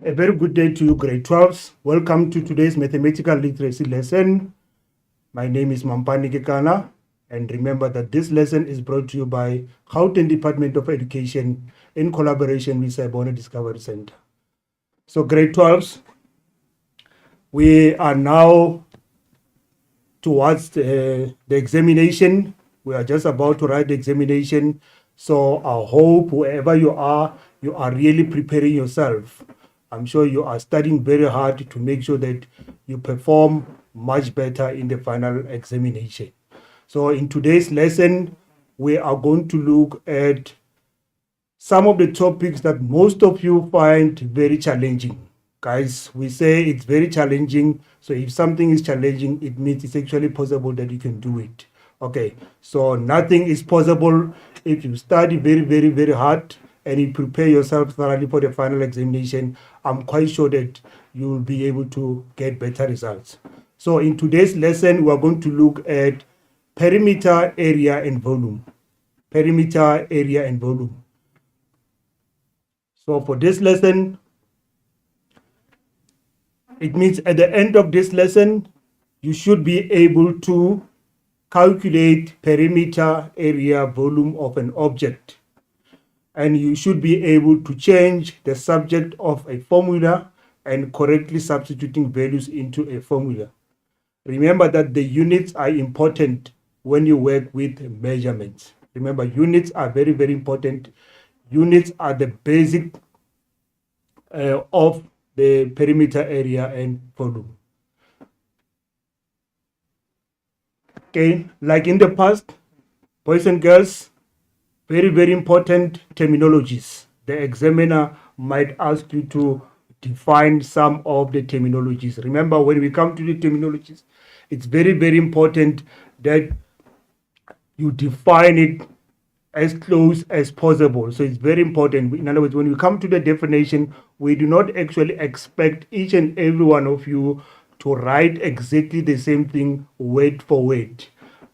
A very good day to you, grade 12s. Welcome to today's mathematical literacy lesson. My name is Mampani Kekana, and remember that this lesson is brought to you by Gauteng Department of Education in collaboration with Sibona Discovery Center. So, grade 12s, we are now towards the examination. We are just about to write the examination. So, I hope wherever you are really preparing yourself. I'm sure you are studying very hard to make sure that you perform much better in the final examination. So in today's lesson, we are going to look at some of the topics that most of you find very challenging. Guys, we say it's very challenging. So if something is challenging, it means it's actually possible that you can do it. Okay, so nothing is possible if you study very, very, very hard and you prepare yourself thoroughly for the final examination. I'm quite sure that you will be able to get better results. So in today's lesson, we're going to look at perimeter, area, and volume. Perimeter, area, and volume. So for this lesson, it means at the end of this lesson, you should be able to calculate perimeter, area, volume of an object. And you should be able to change the subject of a formula and correctly substituting values into a formula. Remember that the units are important when you work with measurements. Remember, units are very, very important. Units are the basic of the perimeter, area, and volume. Okay, like in the past, boys and girls, very, very important terminologies. The examiner might ask you to define some of the terminologies. Remember, when we come to the terminologies, it's very, very important that you define it as close as possible. So it's very important. In other words, when we come to the definition, we do not actually expect each and every one of you to write exactly the same thing word for word.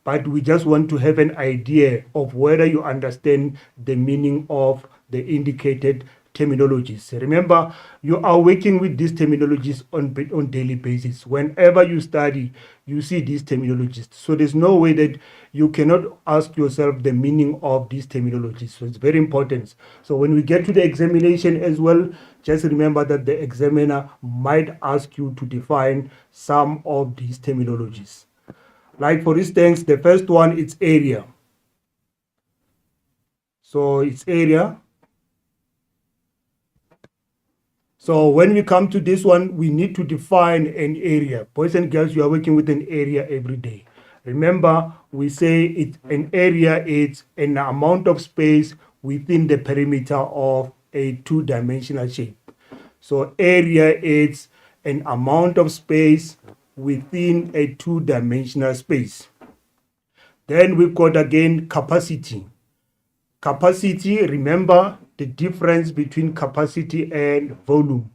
But we just want to have an idea of whether you understand the meaning of the indicated terminologies. Remember, you are working with these terminologies on daily basis. Whenever you study, you see these terminologies. So there's no way that you cannot ask yourself the meaning of these terminologies. So it's very important. So when we get to the examination as well, just remember that the examiner might ask you to define some of these terminologies. Like for instance, the first one is area. So it's area. So when we come to this one, we need to define an area. Boys and girls, you are working with an area every day. Remember, we say an area is an amount of space within the perimeter of a two-dimensional shape. So area is an amount of space within a two-dimensional space. Then we've got again capacity. Capacity, remember the difference between capacity and volume.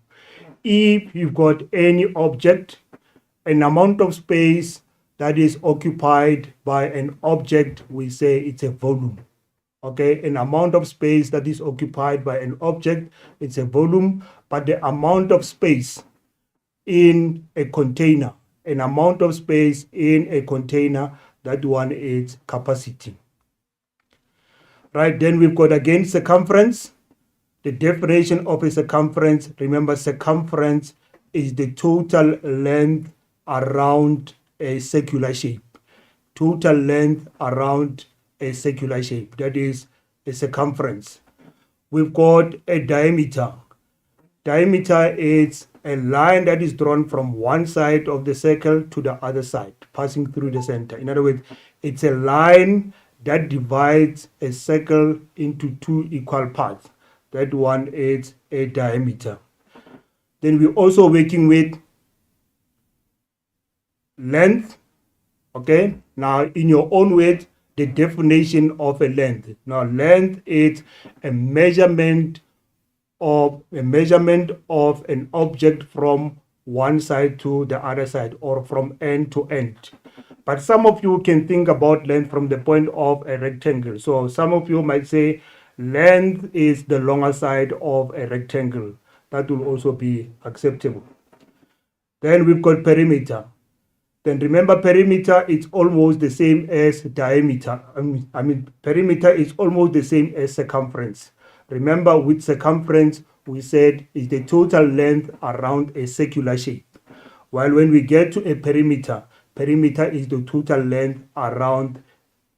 If you've got any object, an amount of space that is occupied by an object, we say it's a volume. Okay, an amount of space that is occupied by an object, it's a volume, but the amount of space in a container, an amount of space in a container, that one is capacity. Right, then we've got again circumference. The definition of a circumference, remember circumference is the total length around a circular shape. Total length around a circular shape, that is a circumference. We've got a diameter. Diameter is a line that is drawn from one side of the circle to the other side, passing through the center. In other words, it's a line that divides a circle into two equal parts. That one is a diameter. Then we're also working with length. Okay, now in your own words, the definition of a length. Now length is a measurement of an object from one side to the other side, or from end to end. But some of you can think about length from the point of a rectangle. So some of you might say length is the longer side of a rectangle. that will also be acceptable. Then we've got perimeter. Then remember, perimeter is almost the same as diameter. Perimeter is almost the same as circumference. Remember, with circumference, we said is the total length around a circular shape. While when we get to a perimeter, perimeter is the total length around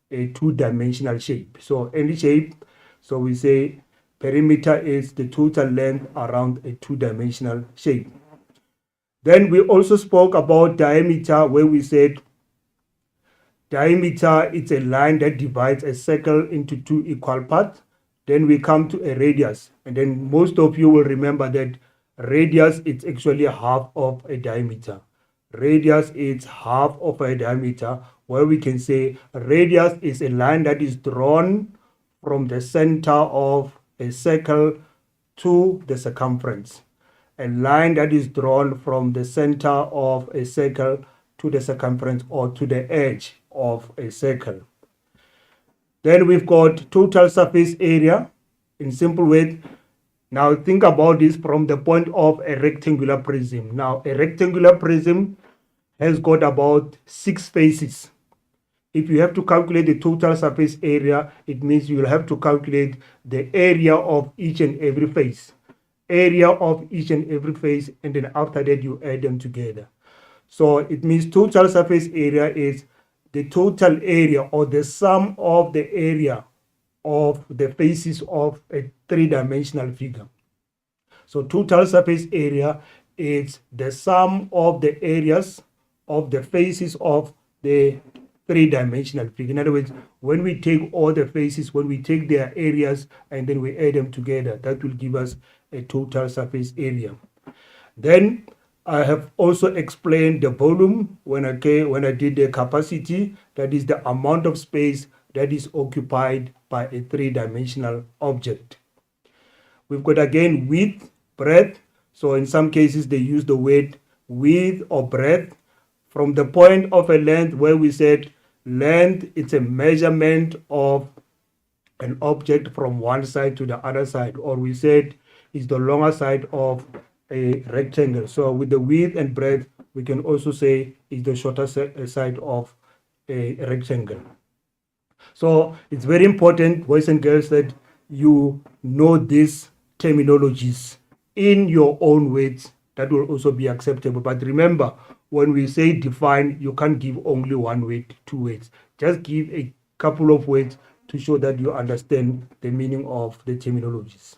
a two-dimensional shape. So any shape, so we say perimeter is the total length around a two-dimensional shape. Then we also spoke about diameter, where we said diameter is a line that divides a circle into two equal parts. Then we come to a radius, and then most of you will remember that radius is actually half of a diameter. Radius is half of a diameter, where we can say radius is a line that is drawn from the center of a circle to the circumference. A line that is drawn from the center of a circle to the circumference or to the edge of a circle. Then we've got total surface area in simple words. Now think about this from the point of a rectangular prism. Now a rectangular prism has got about 6 faces. If you have to calculate the total surface area, it means you'll have to calculate the area of each and every face. Area of each and every face, and then after that you add them together. So it means total surface area is the total area or the sum of the area of the faces of a three-dimensional figure. So total surface area is the sum of the areas of the faces of the three-dimensional figure. In other words, when we take all the faces, when we take their areas and then we add them together, that will give us a total surface area. Then I have also explained the volume when I did the capacity, that is the amount of space that is occupied by a three-dimensional object. We've got again width, breadth. So in some cases they use the word width or breadth. From the point of a length, where we said length, it's a measurement of an object from one side to the other side, or we said is the longer side of a rectangle. So with the width and breadth, we can also say is the shorter side of a rectangle. So it's very important, boys and girls, that you know these terminologies in your own words. That will also be acceptable. But remember, when we say define, you can't give only one word, 2 words. Just give a couple of words to show that you understand the meaning of the terminologies.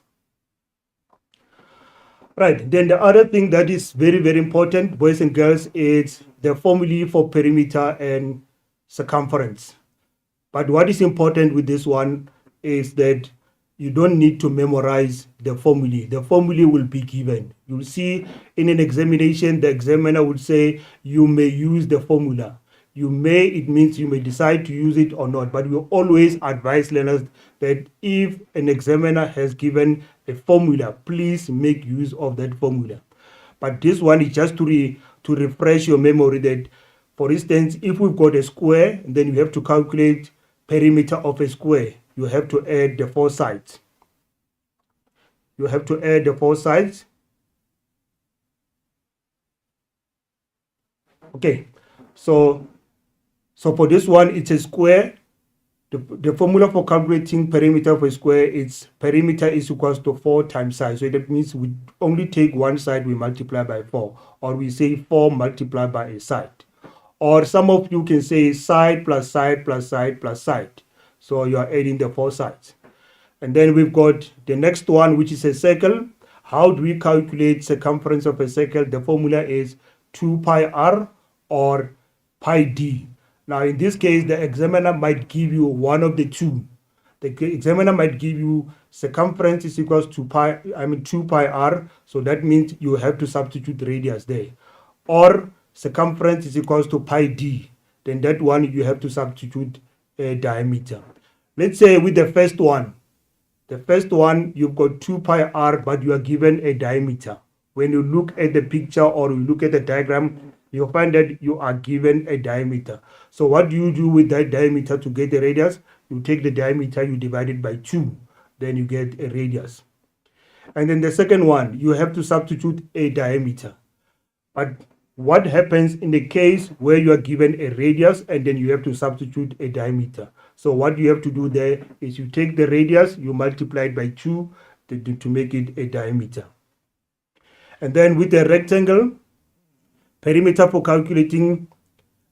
Right, then the other thing that is very, very important, boys and girls, is the formulae for perimeter and circumference. But what is important with this one is that you don't need to memorize the formulae. The formulae will be given. You'll see in an examination, the examiner would say, you may use the formula. You may, it means you may decide to use it or not, but we always advise learners that if an examiner has given a formula, please make use of that formula. But this one is just to refresh your memory that, for instance, if we've got a square, then you have to calculate perimeter of a square. You have to add the 4 sides. You have to add the 4 sides. Okay, so for this one, it's a square. The formula for calculating perimeter of a square is perimeter is equals to 4 times side. So that means we only take one side, we multiply by 4, or we say 4 multiplied by a side. Or some of you can say side plus side plus side plus side. So you are adding the 4 sides. And then we've got the next one, which is a circle. How do we calculate circumference of a circle? The formula is 2 pi r or pi d. Now, in this case, the examiner might give you one of the two. The examiner might give you circumference is equals to 2 pi r. So that means you have to substitute radius there. Or circumference is equals to pi d. Then that one you have to substitute a diameter. Let's say with the first one, you've got 2 pi r, but you are given a diameter. When you look at the picture or you look at the diagram, you'll find that you are given a diameter. So what do you do with that diameter to get the radius? You take the diameter, you divide it by 2, then you get a radius. And then the second one, you have to substitute a diameter. But what happens in the case where you are given a radius and then you have to substitute a diameter? So what you have to do there is you take the radius, you multiply it by 2 to make it a diameter. And then with a rectangle, perimeter for calculating,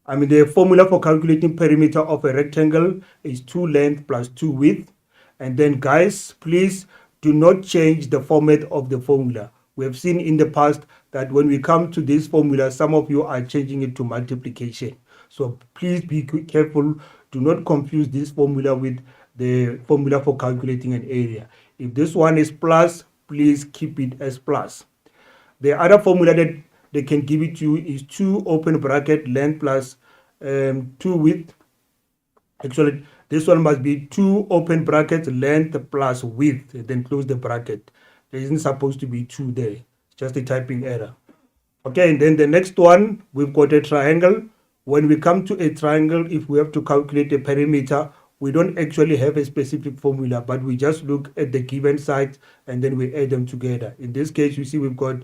the formula for calculating perimeter of a rectangle is 2 length plus 2 width. And then guys, please do not change the format of the formula. We have seen in the past that when we come to this formula, some of you are changing it to multiplication. So please be careful. Do not confuse this formula with the formula for calculating an area. If this one is plus, please keep it as plus. The other formula that they can give it to you is 2 open bracket length plus 2 width. Actually, this one must be 2 open brackets length plus width, then close the bracket. There isn't supposed to be 2 there. It's just a typing error. Okay, and then the next one, we've got a triangle. When we come to a triangle, if we have to calculate a perimeter, we don't actually have a specific formula, but we just look at the given sides and then we add them together. In this case, you see we've got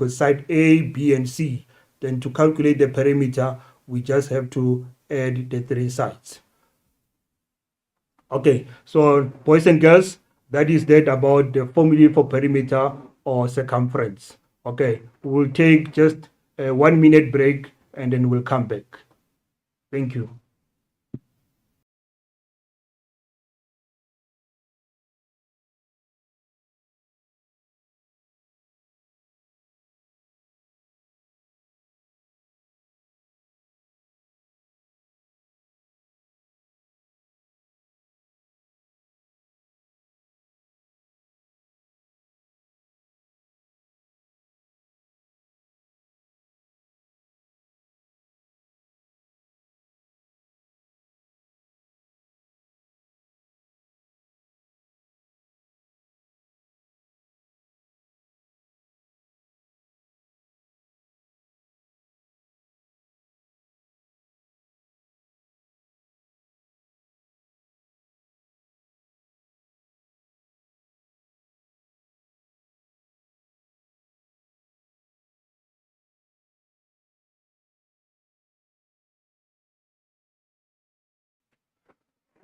side A, B, and C. Then to calculate the perimeter, we just have to add the 3 sides. Okay, so boys and girls, that is that about the formula for perimeter or circumference. Okay, we'll take just a 1 minute break and then we'll come back. Thank you.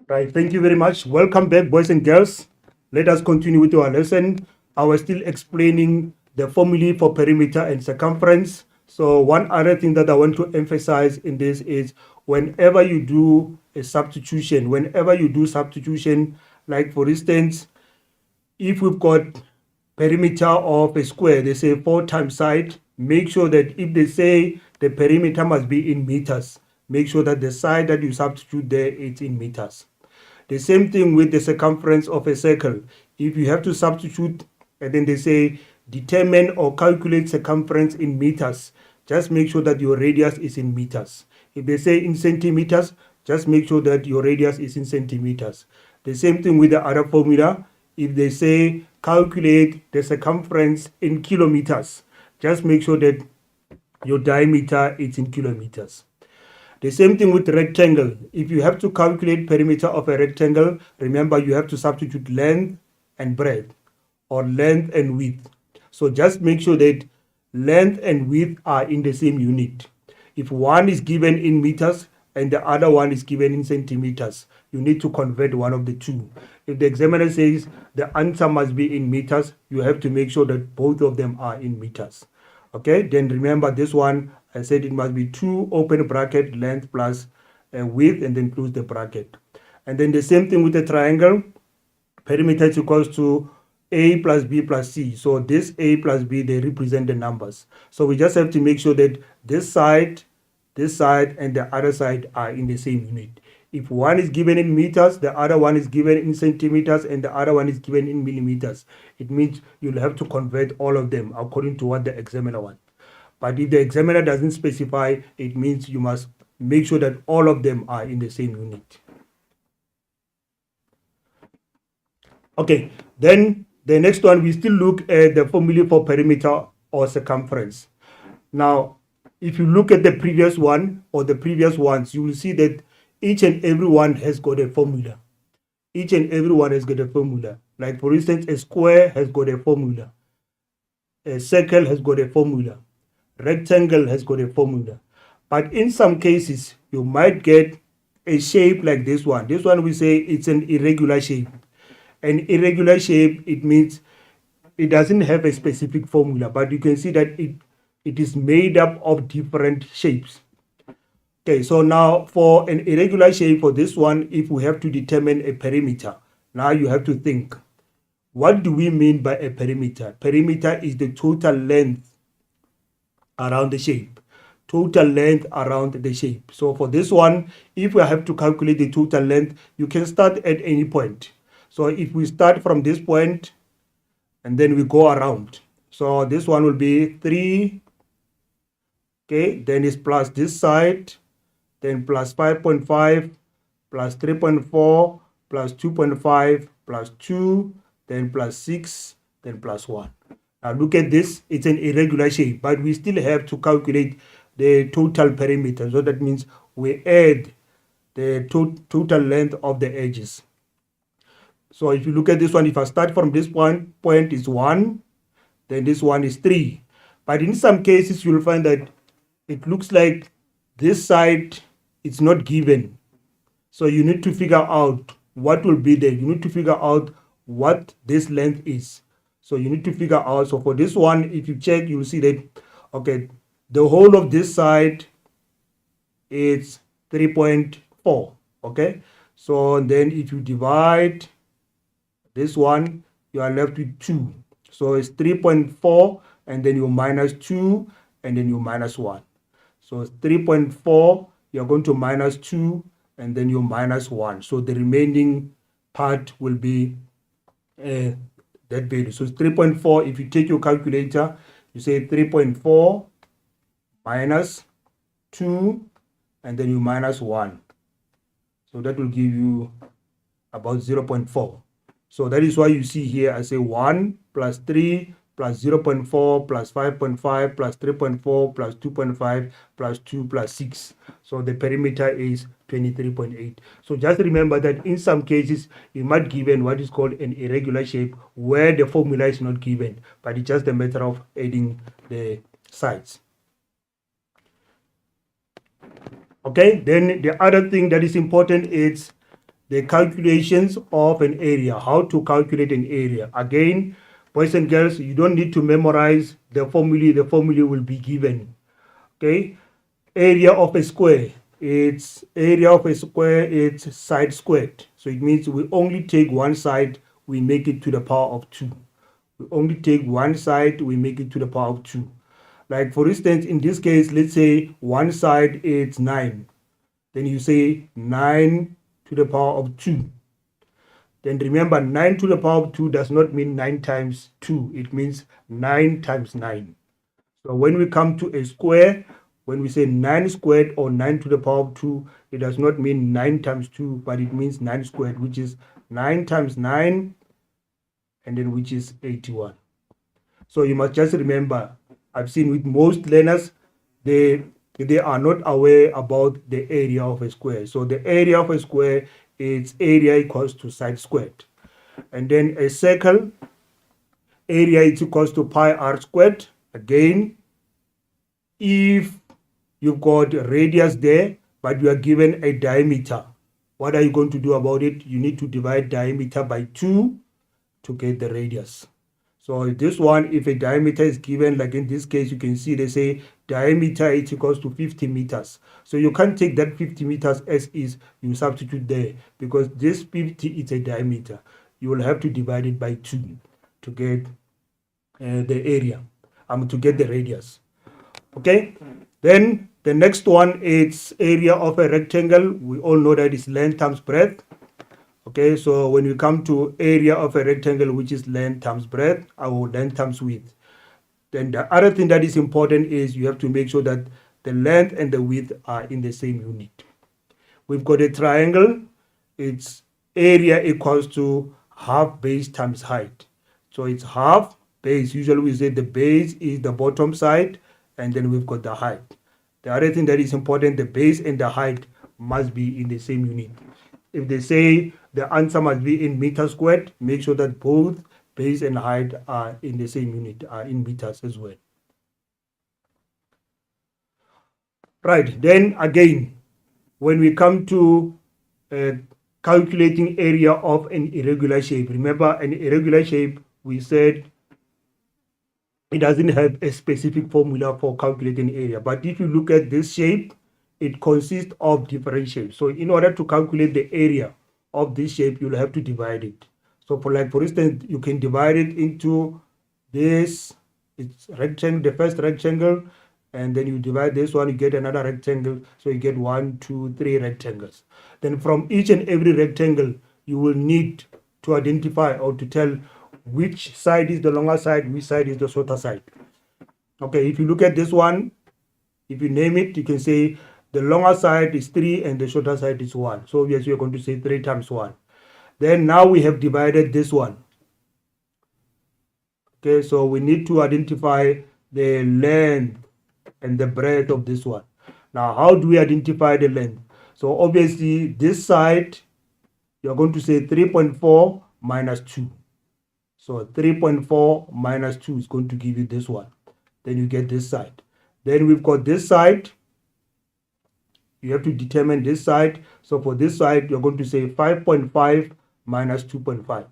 Right, thank you very much. Welcome back, boys and girls. Let us continue with our lesson. I was still explaining the formula for perimeter and circumference. So one other thing that I want to emphasize in this is whenever you do a substitution, like for instance, if we've got perimeter of a square, they say 4 times side, make sure that if they say the perimeter must be in meters, make sure that the side that you substitute there is in meters. The same thing with the circumference of a circle. If you have to substitute and then they say determine or calculate circumference in meters, just make sure that your radius is in meters. If they say in centimeters, just make sure that your radius is in centimeters. The same thing with the other formula. If they say calculate the circumference in kilometers, just make sure that your diameter is in kilometers. The same thing with rectangle. If you have to calculate perimeter of a rectangle, remember you have to substitute length and breadth or length and width. So just make sure that length and width are in the same unit. If one is given in meters and the other one is given in centimeters, you need to convert one of the two. If the examiner says the answer must be in meters, you have to make sure that both of them are in meters. Okay, then remember this one, I said it must be 2 open bracket length plus width and then close the bracket. And then the same thing with the triangle, perimeter is equals to A plus B plus C. So this A plus B, they represent the numbers. So we just have to make sure that this side, and the other side are in the same unit. If one is given in meters, the other one is given in centimeters, and the other one is given in millimeters, it means you'll have to convert all of them according to what the examiner wants. But if the examiner doesn't specify, it means you must make sure that all of them are in the same unit. Okay, then the next one, we still look at the formula for perimeter or circumference. Now, if you look at the previous one or the previous ones, you will see that each and every one has got a formula. each and every one has got a formula. Like for instance, a square has got a formula, a circle has got a formula, rectangle has got a formula. But in some cases, you might get a shape like this one. This one we say it's an irregular shape. An irregular shape, it means it doesn't have a specific formula, but you can see that it is made up of different shapes. Okay, so now for an irregular shape, for this one, if we have to determine a perimeter, now you have to think, what do we mean by a perimeter? Perimeter is the total length around the shape. Total length around the shape. So for this one, if we have to calculate the total length, you can start at any point. So if we start from this point and then we go around. So this one will be 3. Okay, then it's plus this side, then plus 5.5, plus 3.4, plus 2.5, plus 2, then plus 6, then plus 1. Now look at this, it's an irregular shape, but we still have to calculate the total perimeter. So that means we add the total length of the edges. So if you look at this one, if I start from this point is 1, then this one is 3. But in some cases, you'll find that it looks like this side it's not given. So you need to figure out what will be there. You need to figure out what this length is. So you need to figure out. So for this one, if you check, you'll see that, okay, the whole of this side is 3.4. Okay. So then if you divide this one, you are left with 2. So it's 3.4 and then you minus 2 and then you minus 1. So it's 3.4, you're going to minus 2 and then you minus 1. So the remaining part will be that value. So it's 3.4. If you take your calculator, you say 3.4 minus 2 and then you minus 1. So that will give you about 0.4. So that is why you see here I say 1 plus 3 plus 0.4 plus 5.5 plus 3.4 plus 2.5 plus 2 plus 6. So the perimeter is 23.8. So just remember that in some cases you might given what is called an irregular shape where the formula is not given, but it's just a matter of adding the sides. Okay, then the other thing that is important is the calculations of an area, how to calculate an area. Again, boys and girls, you don't need to memorize the formula. The formula will be given. Okay, area of a square. It's area of a square. It's side squared. So it means we only take one side. We make it to the power of 2. We only take one side. We make it to the power of 2. Like for instance, in this case, let's say one side is 9. Then you say 9 to the power of 2. Then remember, 9 to the power of 2 does not mean 9 times 2. It means 9 times 9. So when we come to a square, when we say 9 squared or 9 to the power of 2, it does not mean 9 times 2, but it means 9 squared, which is 9 times 9, and then which is 81. So you must just remember, I've seen with most learners, they are not aware about the area of a square. So the area of a square, its area equals to side squared. And then a circle, area is equals to pi r squared. Again, if you've got radius there, but you are given a diameter, what are you going to do about it? You need to divide diameter by 2 to get the radius. So this one, if a diameter is given, like in this case, you can see they say diameter is equals to 50 meters. So you can't take that 50 meters as is, you substitute there, because this 50 is a diameter. You will have to divide it by 2 to get the area, to get the radius. Okay, then the next one is area of a rectangle. We all know that is length times breadth. Okay, so when we come to area of a rectangle, which is length times breadth, or length times width, then the other thing that is important is you have to make sure that the length and the width are in the same unit. We've got a triangle. Its area equals to half base times height. So it's half base. Usually we say the base is the bottom side, and then we've got the height. The other thing that is important, the base and the height must be in the same unit. If they say the answer must be in meters squared. Make sure that both base and height are in the same unit, are in meters as well. Right, then again, when we come to calculating area of an irregular shape, remember an irregular shape, we said it doesn't have a specific formula for calculating area. But if you look at this shape, it consists of different shapes. So in order to calculate the area of this shape, you'll have to divide it. So for instance, you can divide it into this, it's rectangle, the first rectangle, and then you divide this one, you get another rectangle. So you get 1, 2, 3 rectangles. Then from each and every rectangle, you will need to identify or to tell which side is the longer side, which side is the shorter side. Okay, if you look at this one, if you name it, you can say the longer side is 3 and the shorter side is 1. So yes, you're going to say 3 times 1. Then now we have divided this one. Okay, so we need to identify the length and the breadth of this one. Now, how do we identify the length? So obviously, this side, you're going to say 3.4 minus 2. So 3.4 minus 2 is going to give you this one. Then you get this side. Then we've got this side. You have to determine this side. So for this side, you're going to say 5.5 minus 2.5.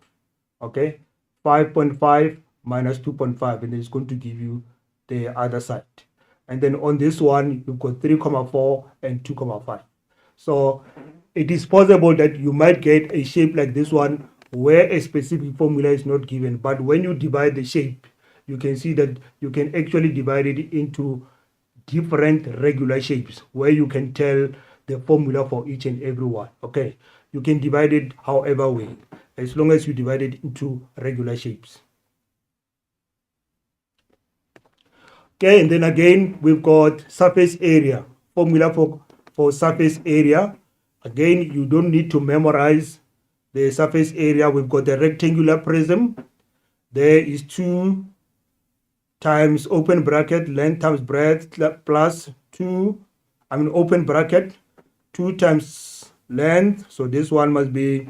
Okay, 5.5 minus 2.5, and it's going to give you the other side. And then on this one, you've got 3.4 and 2.5. So it is possible that you might get a shape like this one where a specific formula is not given. But when you divide the shape, you can see that you can actually divide it into different regular shapes where you can tell the formula for each and every one. Okay, you can divide it however way, as long as you divide it into regular shapes. Okay, and then again, we've got surface area, formula for surface area. Again, you don't need to memorize the surface area. We've got the rectangular prism. There is 2 times open bracket, length times breadth, plus 2, open bracket, 2 times length. So this one must be,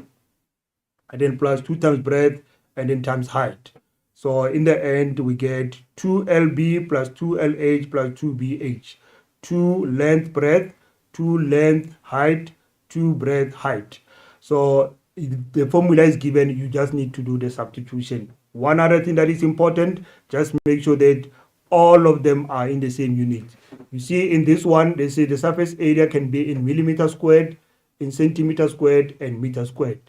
and then plus 2 times breadth, and then times height. So in the end, we get 2LB plus 2LH plus 2BH. 2 length breadth, 2 length height, 2 breadth height. So the formula is given, you just need to do the substitution. One other thing that is important, just make sure that all of them are in the same unit. You see in this one, they say the surface area can be in millimeter squared, in centimeter squared, and meter squared.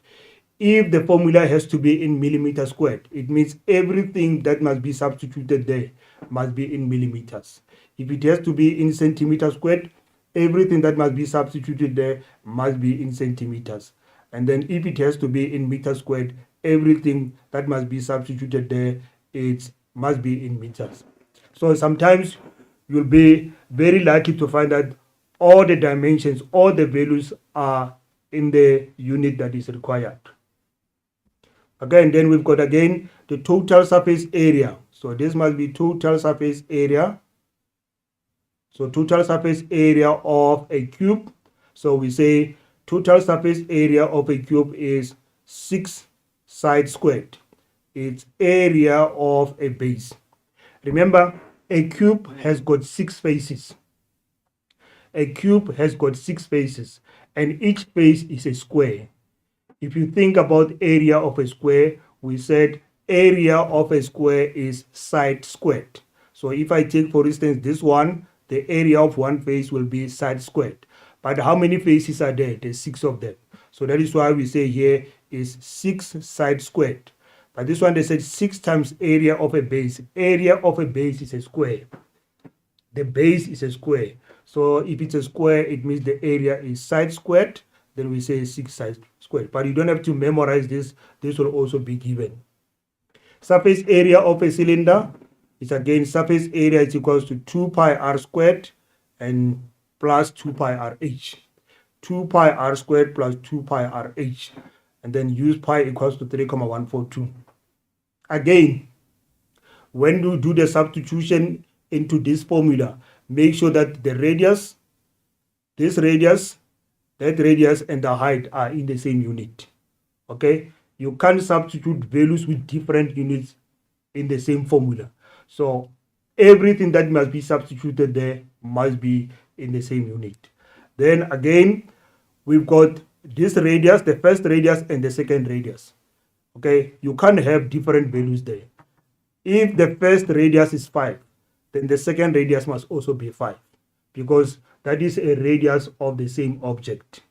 If the formula has to be in millimeter squared, it means everything that must be substituted there must be in millimeters. If it has to be in centimeter squared, everything that must be substituted there must be in centimeters. And then if it has to be in meter squared, everything that must be substituted there, it must be in meters. So sometimes you'll be very lucky to find that all the dimensions, all the values are in the unit that is required. Again, then we've got again the total surface area. So this must be total surface area. So total surface area of a cube. So we say total surface area of a cube is 6 sides squared. It's area of a base. Remember, a cube has got 6 faces. A cube has got 6 faces, and each face is a square. If you think about area of a square, we said area of a square is side squared. So if I take, for instance, this one, the area of one face will be side squared. But how many faces are there? There's 6 of them. So that is why we say here is 6 side squared. But this one, they said 6 times area of a base. Area of a base is a square. The base is a square. So if it's a square, it means the area is side squared. Then we say 6 side squared. But you don't have to memorize this. This will also be given. Surface area of a cylinder is again surface area is equals to 2 pi r squared and plus 2 pi r h. 2 pi r squared plus 2 pi r h. And then use pi equals to 3,142. Again, when you do the substitution into this formula, make sure that the radius, this radius, that radius and the height are in the same unit. Okay, you can't substitute values with different units in the same formula. So everything that must be substituted there must be in the same unit. Then again, we've got this radius, the first radius and the second radius. Okay, you can't have different values there. If the first radius is 5, then the second radius must also be 5, because that is a radius of the same object.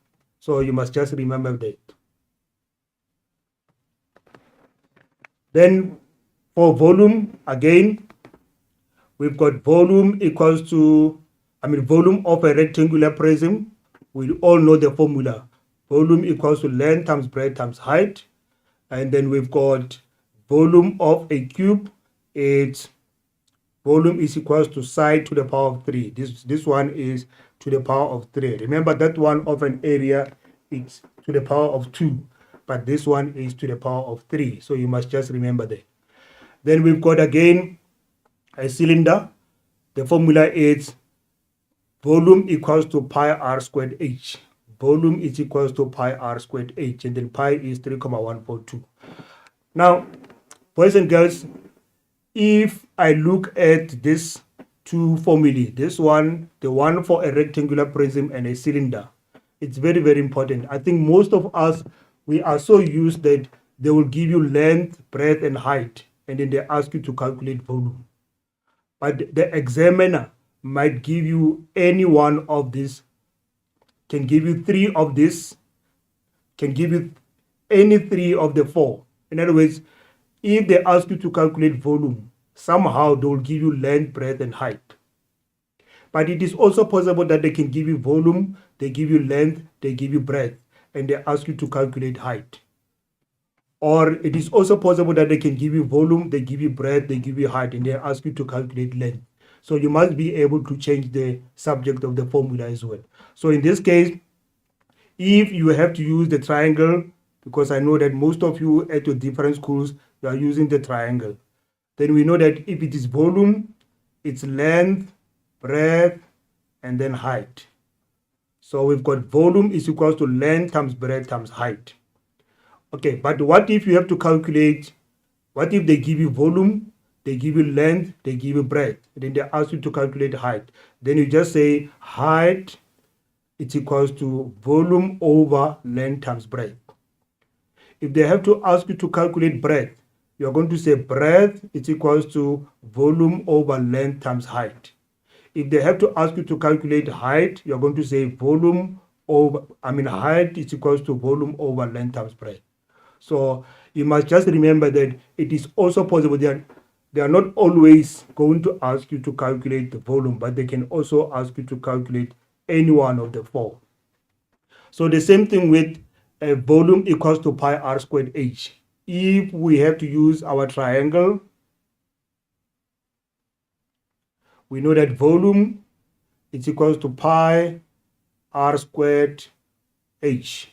So you must just remember that. Then for volume, again, we've got volume equals to, volume of a rectangular prism. We all know the formula. Volume equals to length times breadth times height. And then we've got volume of a cube. It's volume is equals to side to the power of 3. This one is to the power of 3. Remember that one of an area is to the power of 2, but this one is to the power of 3. So you must just remember that. Then we've got again a cylinder. The formula is volume equals to pi r squared h. Volume is equals to pi r squared h, and then pi is 3,142. Now, boys and girls, if I look at this two formulae, this one, the one for a rectangular prism and a cylinder, it's very, very important. I think most of us, we are so used that they will give you length, breadth, and height, and then they ask you to calculate volume. But the examiner might give you any one of these, can give you 3 of this, can give you any 3 of the 4. In other words, if they ask you to calculate volume, somehow they will give you length, breadth, and height. But it is also possible that they can give you volume, they give you length, they give you breadth, and they ask you to calculate height. Or it is also possible that they can give you volume, they give you breadth, they give you height, and they ask you to calculate length. So you must be able to change the subject of the formula as well. So in this case, if you have to use the triangle, because I know that most of you at your different schools, you are using the triangle, then we know that if it is volume, it's length, breadth, and then height. So we've got volume is equals to length times breadth times height. Okay, but what if you have to calculate, what if they give you volume, they give you length, they give you breadth, then they ask you to calculate height? Then you just say height is equals to volume over length times breadth. If they have to ask you to calculate breadth, you're going to say breadth is equals to volume over length times height. If they have to ask you to calculate height, you're going to say volume over, height is equals to volume over length times breadth. So you must just remember that it is also possible that they are not always going to ask you to calculate the volume, but they can also ask you to calculate any one of the 4. So the same thing with volume equals to pi r squared h. If we have to use our triangle, we know that volume is equals to pi r squared h.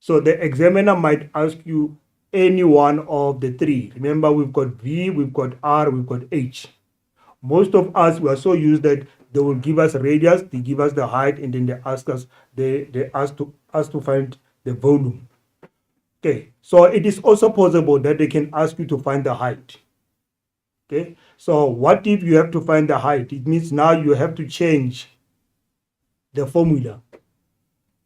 So the examiner might ask you any one of the 3. Remember, we've got V, we've got R, we've got H. Most of us, we are so used that they will give us radius, they give us the height, and then they ask us, they ask to find the volume. Okay, so it is also possible that they can ask you to find the height. Okay, so what if you have to find the height? It means now you have to change the formula,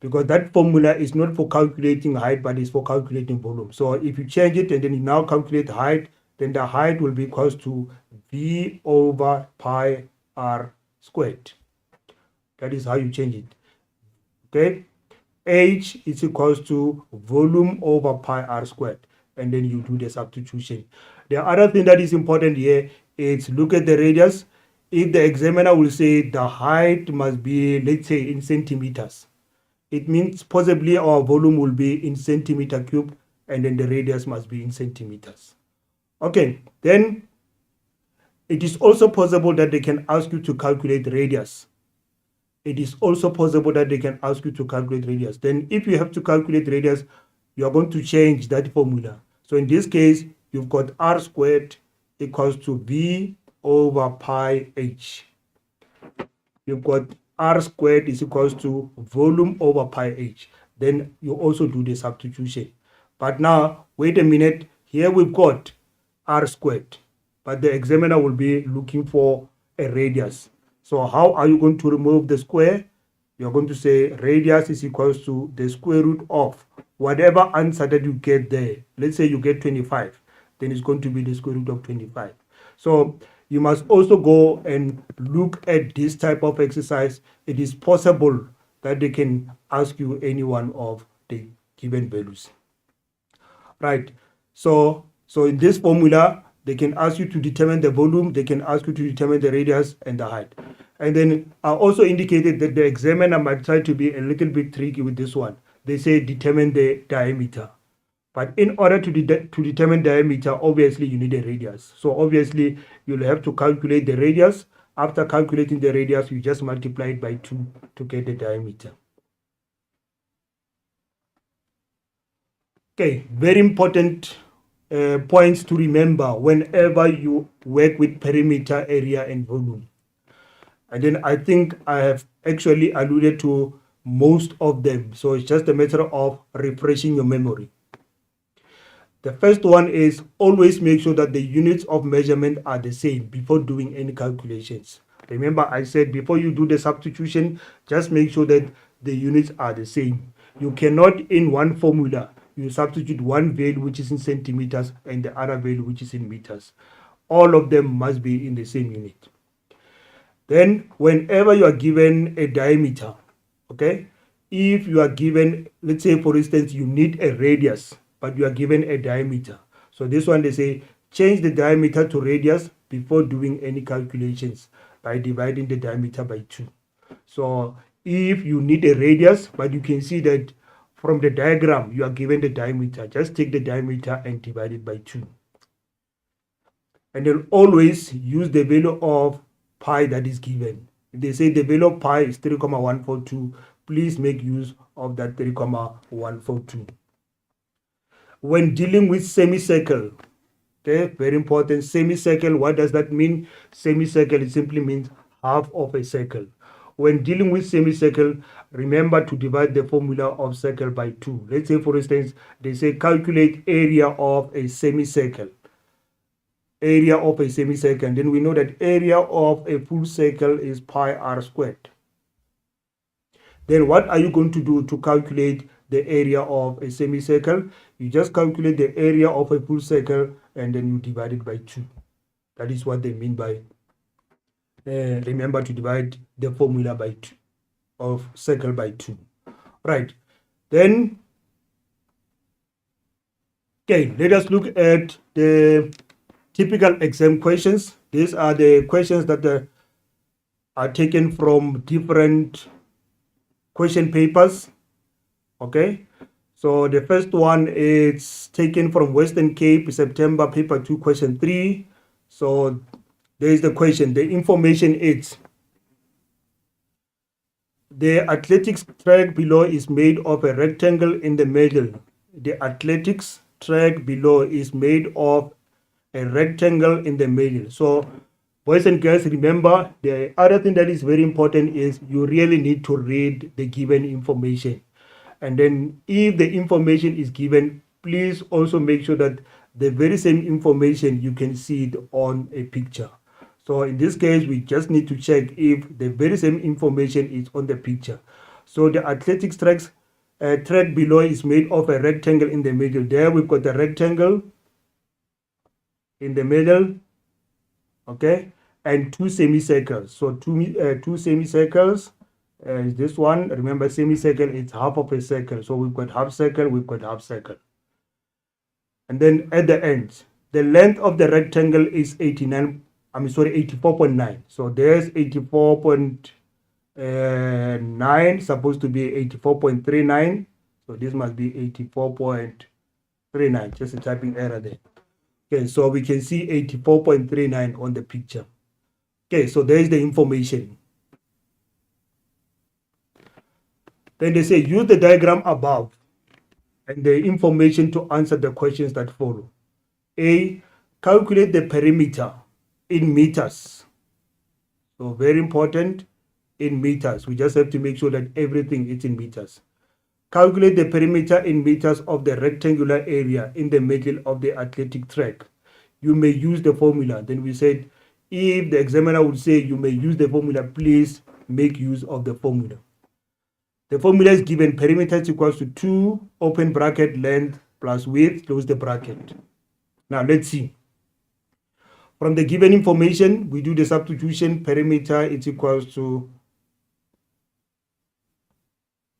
because that formula is not for calculating height, but it's for calculating volume. So if you change it and then you now calculate height, then the height will be equals to V over pi r squared. That is how you change it. Okay, H is equals to volume over pi r squared, and then you do the substitution. The other thing that is important here is look at the radius. If the examiner will say the height must be, let's say, in centimeters, it means possibly our volume will be in centimeter cube, and then the radius must be in centimeters. Okay, then it is also possible that they can ask you to calculate radius. It is also possible that they can ask you to calculate radius. Then if you have to calculate radius, you are going to change that formula. So in this case, you've got r squared equals to V over pi h. You've got r squared is equals to volume over pi h. Then you also do the substitution. But now, wait a minute, here we've got r squared, but the examiner will be looking for a radius. So how are you going to remove the square? You're going to say radius is equals to the square root of whatever answer that you get there. Let's say you get 25, then it's going to be the square root of 25. So you must also go and look at this type of exercise. It is possible that they can ask you any one of the given values. Right. So in this formula, they can ask you to determine the volume, they can ask you to determine the radius and the height. And then I also indicated that the examiner might try to be a little bit tricky with this one. They say determine the diameter. But in order to determine diameter, obviously you need a radius. So obviously you'll have to calculate the radius. After calculating the radius, you just multiply it by 2 to get the diameter. Okay, very important points to remember whenever you work with perimeter, area, and volume. And then I think I have actually alluded to most of them. So it's just a matter of refreshing your memory. The first one is always make sure that the units of measurement are the same before doing any calculations. Remember, I said before you do the substitution, just make sure that the units are the same. You cannot, in one formula, you substitute one value which is in centimeters and the other value which is in meters. All of them must be in the same unit. Then, whenever you are given a diameter, okay, if you are given, let's say for instance, you need a radius, but you are given a diameter. So this one, they say, change the diameter to radius before doing any calculations by dividing the diameter by 2. So if you need a radius, but you can see that from the diagram, you are given the diameter, just take the diameter and divide it by 2. And then always use the value of pi that is given. If they say the value of pi is 3,142, please make use of that 3,142. When dealing with semicircle, okay, very important, semicircle, what does that mean? Semicircle, it simply means half of a circle. When dealing with semicircle, remember to divide the formula of circle by 2. Let's say, for instance, they say calculate area of a semicircle. Area of a semicircle. Then we know that area of a full circle is pi r squared. Then what are you going to do to calculate the area of a semicircle? You just calculate the area of a full circle and then you divide it by 2. That is what they mean by remember to divide the formula by 2 of circle by 2. Right. Then, okay, let us look at the typical exam questions. These are the questions that are taken from different question papers. Okay, so the first one is taken from Western Cape, September, paper 2, question 3. So there is the question. The information is the athletics track below is made of a rectangle in the middle. The athletics track below is made of a rectangle in the middle. So boys and girls, remember, the other thing that is very important is you really need to read the given information. And then if the information is given, please also make sure that the very same information you can see it on a picture. So in this case, we just need to check if the very same information is on the picture. So the athletics track below is made of a rectangle in the middle. There we've got the rectangle in the middle, okay, and 2 semicircles. So two semicircles. This one, remember, semicircle is half of a circle. So we've got half circle, we've got half circle. And then at the end, the length of the rectangle is 84.9. So there's 84.9, supposed to be 84.39. So this must be 84.39, just a typing error there. Okay, so we can see 84.39 on the picture. Okay, so there is the information. Then they say use the diagram above and the information to answer the questions that follow. A, calculate the perimeter in meters. So very important, in meters. We just have to make sure that everything is in meters. Calculate the perimeter in meters of the rectangular area in the middle of the athletic track. You may use the formula. Then we said, if the examiner would say you may use the formula, please make use of the formula. The formula is given: perimeter is equals to 2 open bracket length plus width close the bracket. Now let's see. From the given information, we do the substitution. Perimeter is equals to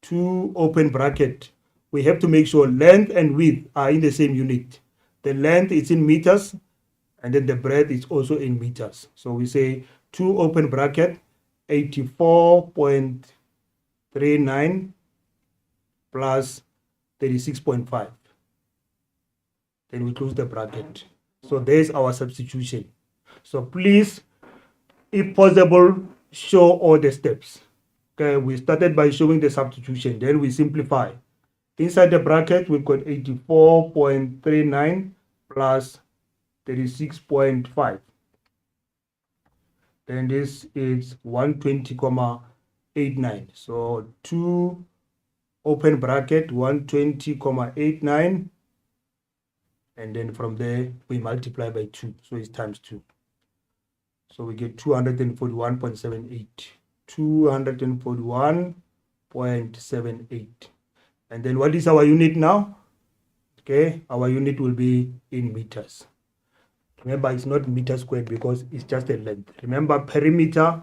2 open bracket. We have to make sure length and width are in the same unit. The length is in meters, and then the breadth is also in meters. So we say 2 open bracket 84.39 plus 36.5. Then we close the bracket. So there's our substitution. So please, if possible, show all the steps. Okay, we started by showing the substitution, then we simplify. Inside the bracket, we've got 84.39 plus 36.5. Then this is 120.89. So 2 open bracket 120.89. And then from there, we multiply by 2. So it's times 2. So we get 241.78. 241.78. And then what is our unit now? Okay, our unit will be in meters. Remember, it's not meter squared because it's just a length. Remember, perimeter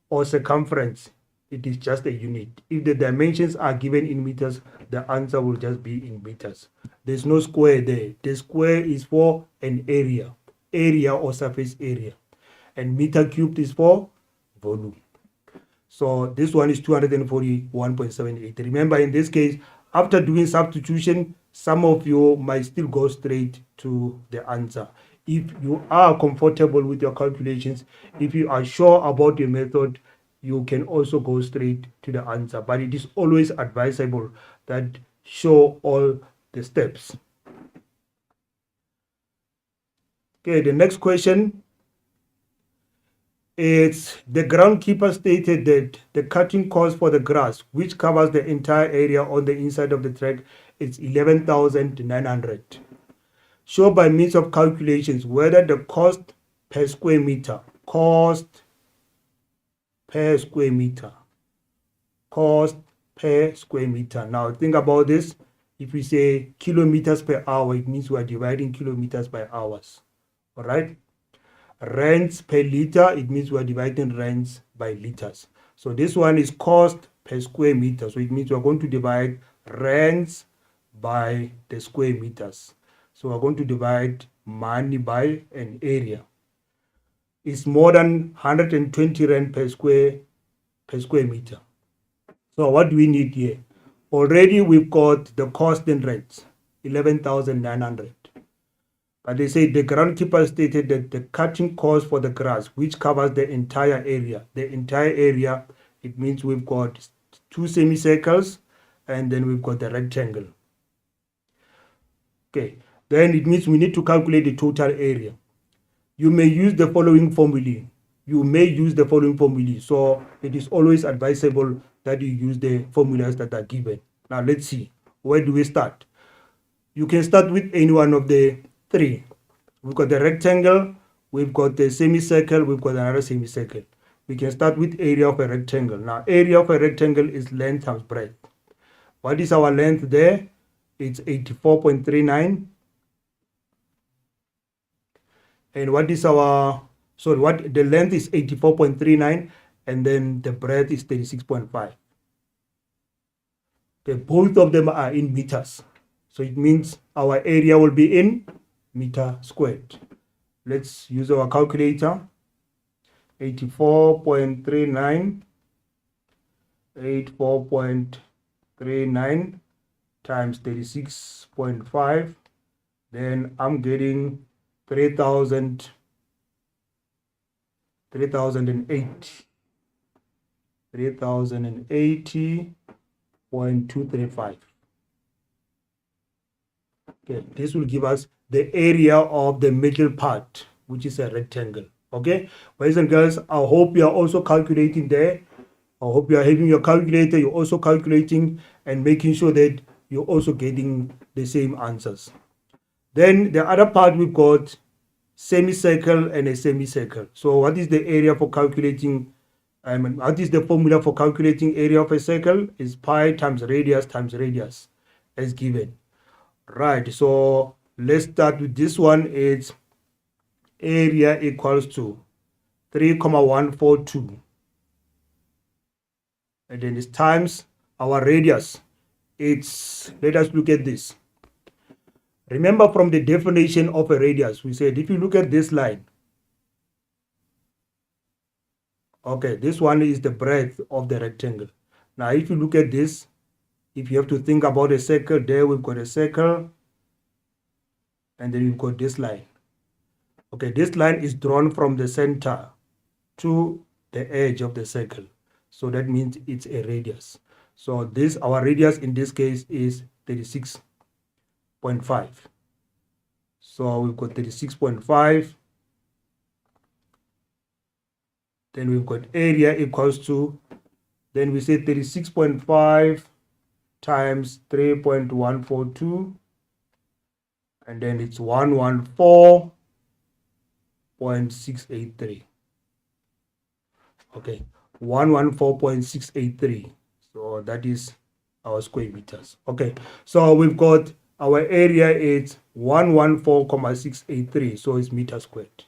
or circumference, it is just a unit. If the dimensions are given in meters, the answer will just be in meters. There's no square there. The square is for an area or surface area. And meter cubed is for volume. So this one is 241.78. Remember, in this case, after doing substitution, some of you might still go straight to the answer. If you are comfortable with your calculations, if you are sure about your method, you can also go straight to the answer. But it is always advisable that show all the steps. Okay, the next question. It's the groundkeeper stated that the cutting cost for the grass, which covers the entire area on the inside of the track, is 11,900. Show by means of calculations whether the cost per square meter. Now think about this. If we say kilometers per hour, it means we are dividing kilometers by hours. All right. Rands per liter, it means we are dividing rands by liters. So this one is cost per square meter. So it means we are going to divide rands by the square meters. So we're going to divide money by an area. It's more than 120 rand per square meter. So what do we need here? Already we've got the cost in rands, 11,900. But they say the groundkeeper stated that the cutting cost for the grass, which covers the entire area. The entire area, it means we've got 2 semicircles and then we've got the rectangle. Okay, then it means we need to calculate the total area. You may use the following formulae. So it is always advisable that you use the formulas that are given. Now let's see. Where do we start? You can start with any one of the 3. We've got the rectangle, we've got the semicircle, we've got another semicircle. We can start with area of a rectangle. Now, area of a rectangle is length times breadth. What is our length there? It's 84.39. And what is the length is 84.39, and then the breadth is 36.5. Okay, both of them are in meters. So it means our area will be in meter squared. Let's use our calculator. 84.39 times 36.5. Then I'm getting 3,008. 3,080.235. Okay, this will give us the area of the middle part, which is a rectangle. Okay, boys and girls, I hope you are also calculating there. I hope you are having your calculator, you're also calculating and making sure that you're also getting the same answers. Then the other part, we've got semicircle and a semicircle. So what is the area for calculating, what is the formula for calculating area of a circle? Is pi times radius as given. Right, so let's start with this one. It's area equals to 3,142. And then it's times our radius. Let us look at this. Remember, from the definition of a radius, we said if you look at this line, okay, this one is the breadth of the rectangle. Now, if you look at this, if you have to think about a circle, there we've got a circle, and then we've got this line. Okay, this line is drawn from the center to the edge of the circle. So that means it's a radius. So this, our radius in this case is 36.5. So we've got 36.5. Then we've got area equals to, then we say 36.5 times 3.142. And then it's 114.683. Okay, 114.683. So that is our square meters. Okay, so we've got our area is 114.683. So it's meter squared.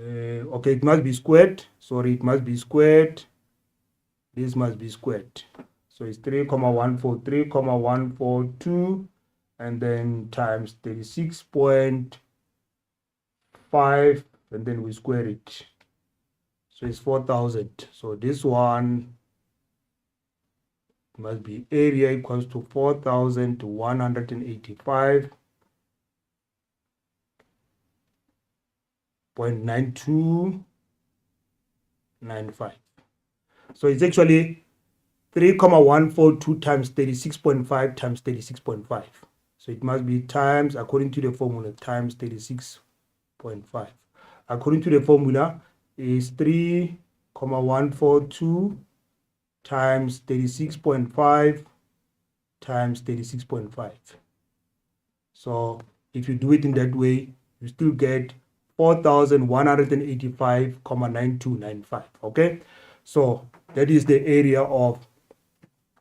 Okay, it must be squared. Sorry, it must be squared. This must be squared. So it's 3,143,142, and then times 36.5, and then we square it. So it's 4,000. So this one must be area equals to 4,185.9295. So it's actually 3,142 times 36.5 times 36.5. So it must be times, according to the formula, times 36.5. According to the formula, is 3,142 times 36.5 times 36.5. So if you do it in that way, you still get 4,185.9295. Okay, so that is the area of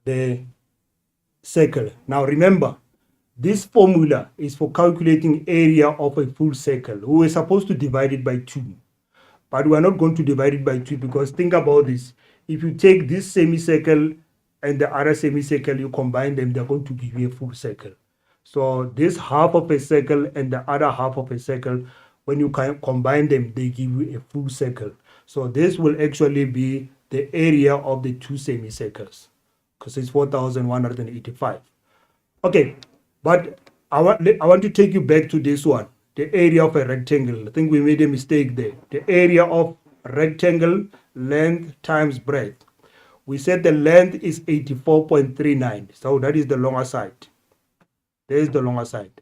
the circle. Now remember, this formula is for calculating area of a full circle. We were supposed to divide it by 2, but we are not going to divide it by 2, because think about this. If you take this semicircle and the other semicircle, you combine them, they're going to give you a full circle. So this half of a circle and the other half of a circle, when you combine them, they give you a full circle. So this will actually be the area of the two semicircles, because it's 4,185. Okay, but I want to take you back to this one, the area of a rectangle. I think we made a mistake there. The area of rectangle, length times breadth. We said the length is 84.39. So that is the longer side. There is the longer side.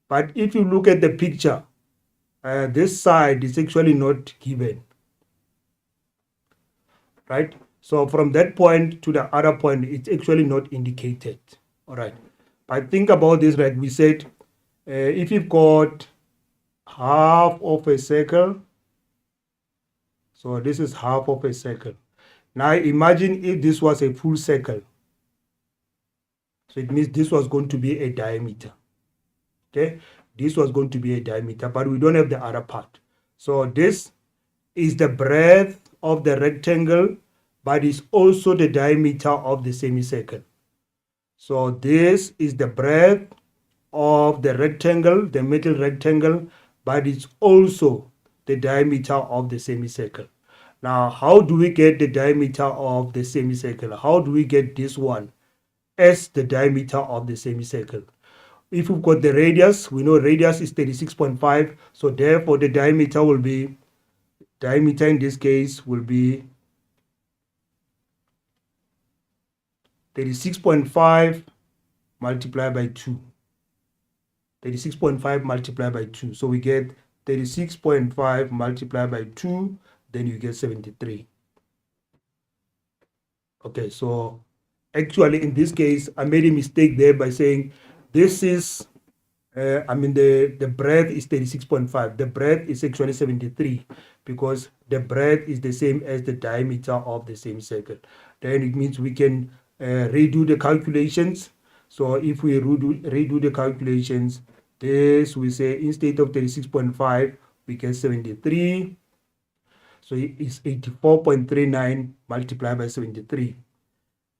But if you look at the picture, this side is actually not given. Right? So from that point to the other point, it's actually not indicated. All right. But think about this, right? We said if you've got half of a circle, so this is half of a circle. Now imagine if this was a full circle. So it means this was going to be a diameter. Okay, this was going to be a diameter, but we don't have the other part. So this is the breadth of the rectangle, but it's also the diameter of the semicircle. So this is the breadth of the rectangle, the middle rectangle, but it's also the diameter of the semicircle. Now, how do we get the diameter of the semicircle? How do we get this one as the diameter of the semicircle? If we've got the radius, we know radius is 36.5. So therefore, the diameter will be, diameter in this case will be 36.5 multiplied by 2. 36.5 multiplied by 2. So we get 36.5 multiplied by 2, then you get 73. Okay, so actually in this case, I made a mistake there by saying this is, the breadth is 36.5. The breadth is actually 73 because the breadth is the same as the diameter of the same circle. Then it means we can redo the calculations. So if we redo the calculations, this we say instead of 36.5, we get 73. So it's 84.39 multiplied by 73.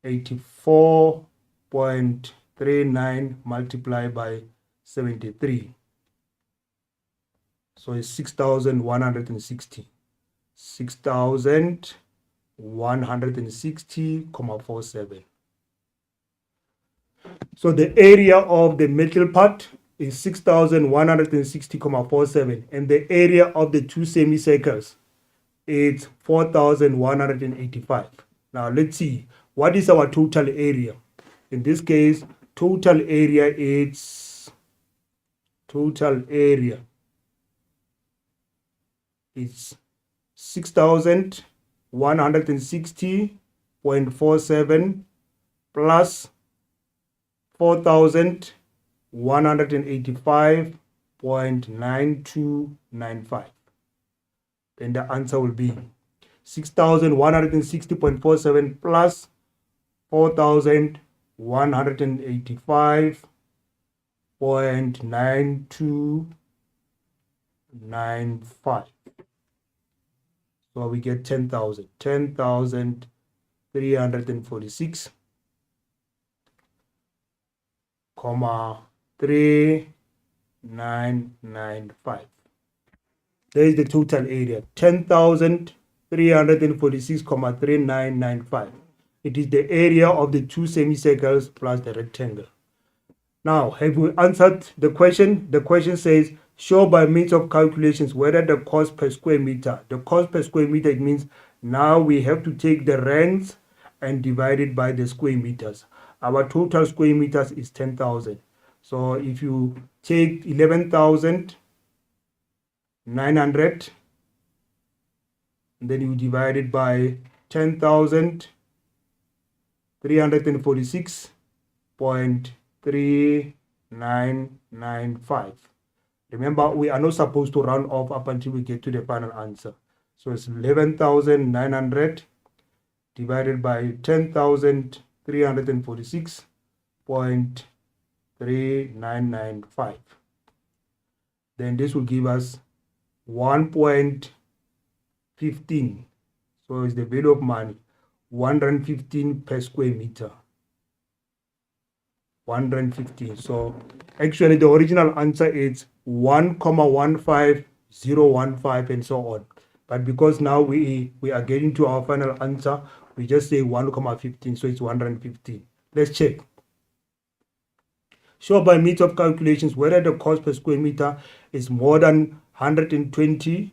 84.39 multiplied by 73. So it's 6,160. 6,160,47. So the area of the metal part is 6,160,47, and the area of the two semicircles is 4,185. Now let's see, what is our total area? In this case, total area is 6,160.47 plus 4,185.9295. Then the answer will be 6,160.47 plus 4,185.9295. So we get 10,000. 10,346, 3,995. There is the total area, 10,346,3995. It is the area of the two semicircles plus the rectangle. Now, have we answered the question? The question says, show by means of calculations whether the cost per square meter. The cost per square meter, it means now we have to take the rents and divide it by the square meters. Our total square meters is 10,000. So if you take 11,900, then you divide it by 10,346.3995. Remember, we are not supposed to round off up until we get to the final answer. So it's 11,900 divided by 10,346.3995. Then this will give us 1.15. So it's the value of money, 115 per square meter. 115. So actually the original answer is 1,15015 and so on. But because now we are getting to our final answer, we just say 1,15, so it's 115. Let's check. Show by means of calculations whether the cost per square meter is more than 120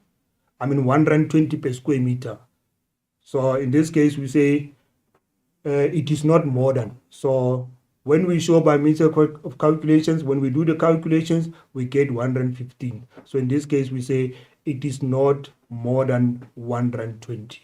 per square meter. So in this case, we say it is not more than. So when we show by means of calculations, when we do the calculations, we get 115. So in this case, we say it is not more than 120,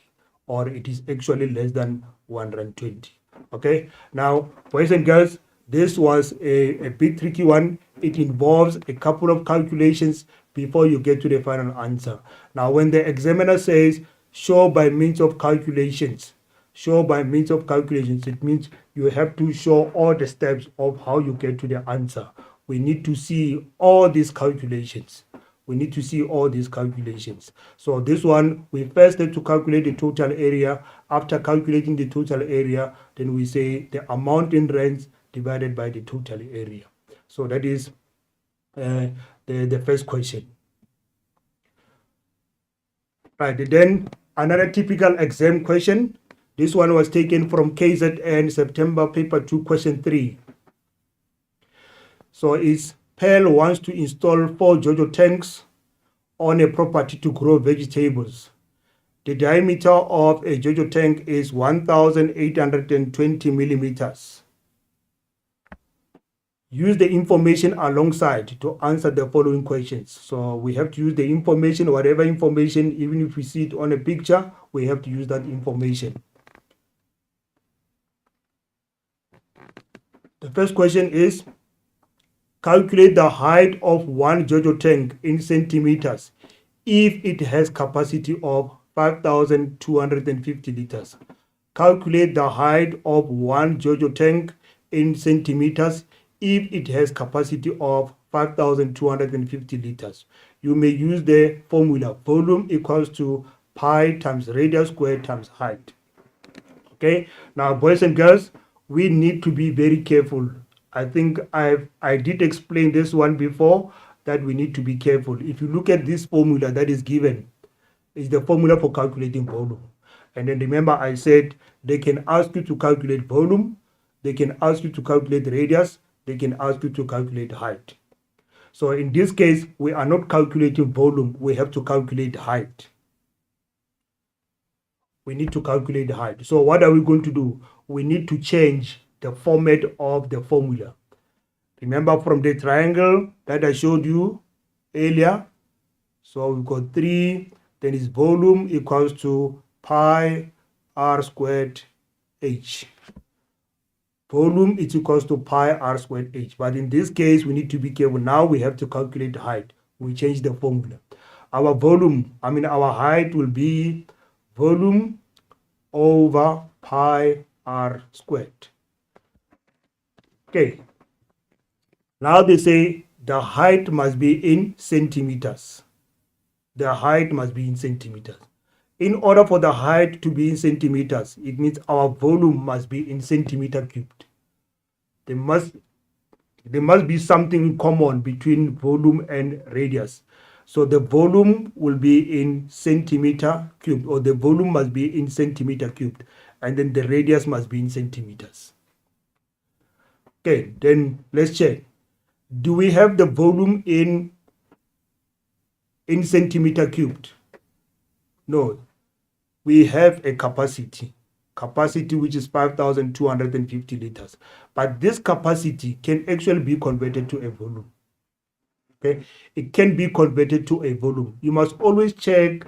or it is actually less than 120. Okay, now, boys and girls, this was a bit tricky one. It involves a couple of calculations before you get to the final answer. Now, when the examiner says show by means of calculations, it means you have to show all the steps of how you get to the answer. We need to see all these calculations. So this one, we first need to calculate the total area. After calculating the total area, then we say the amount in rents divided by the total area. So that is the first question. Right, then another typical exam question. This one was taken from KZN September paper 2 question 3. So it's Pearl wants to install 4 JoJo tanks on a property to grow vegetables. The diameter of a JoJo tank is 1,820 millimeters. Use the information alongside to answer the following questions. So we have to use the information, whatever information, even if we see it on a picture, we have to use that information. The first question is, calculate the height of one JoJo tank in centimeters if it has capacity of 5,250 liters. Calculate the height of one JoJo tank in centimeters if it has capacity of 5,250 liters. You may use the formula volume equals to pi times radius squared times height. Okay, now boys and girls, we need to be very careful. I think I did explain this one before, that we need to be careful. If you look at this formula that is given, is the formula for calculating volume. And then remember I said they can ask you to calculate volume, they can ask you to calculate radius, they can ask you to calculate height. So in this case, we are not calculating volume, we have to calculate height. We need to calculate the height. So what are we going to do? We need to change the format of the formula. Remember from the triangle that I showed you earlier. So we've got 3, then is volume equals to pi r squared h. Volume is equals to pi r squared h. But in this case, we need to be careful. Now we have to calculate the height. We change the formula. Our volume, our height will be volume over pi r squared. Okay. Now they say the height must be in centimeters. The height must be in centimeters. In order for the height to be in centimeters, it means our volume must be in centimeter cubed. There must be something common between volume and radius. So the volume will be in centimeter cubed, or the volume must be in centimeter cubed, and then the radius must be in centimeters. Okay, then let's check. Do we have the volume in centimeter cubed? No. We have a capacity which is 5,250 liters. But this capacity can actually be converted to a volume. Okay, it can be converted to a volume. You must always check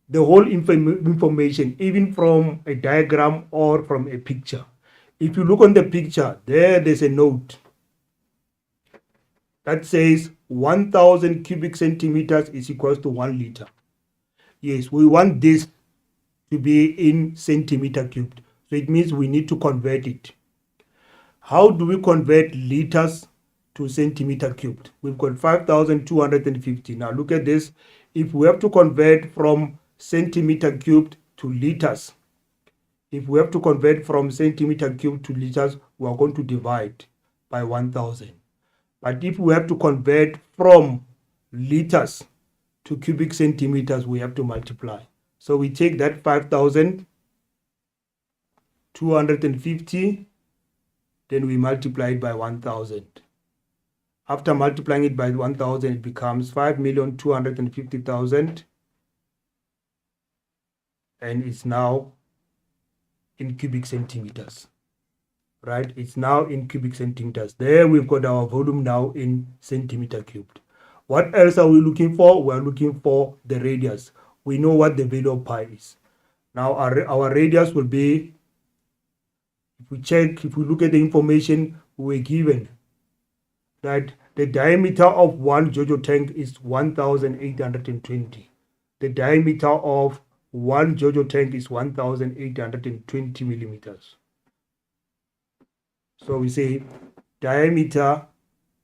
the whole information, even from a diagram or from a picture. If you look on the picture, there's a note that says 1,000 cubic centimeters is equals to 1 liter. Yes, we want this to be in centimeter cubed. So it means we need to convert it. How do we convert liters to centimeter cubed? We've got 5,250. Now look at this. If we have to convert from centimeter cubed to liters, if we have to convert from centimeter cubed to liters, we are going to divide by 1,000. But if we have to convert from liters to cubic centimeters, we have to multiply. So we take that 5,250, then we multiply it by 1,000. After multiplying it by 1,000, it becomes 5,250,000, and it's now in cubic centimeters. Right? It's now in cubic centimeters. There we've got our volume now in centimeter cubed. What else are we looking for? We're looking for the radius. We know what the value of pi is. Now our radius will be, if we look at the information we were given, that the diameter of one JoJo tank is 1,820. The diameter of one JoJo tank is 1,820 millimeters. So we say diameter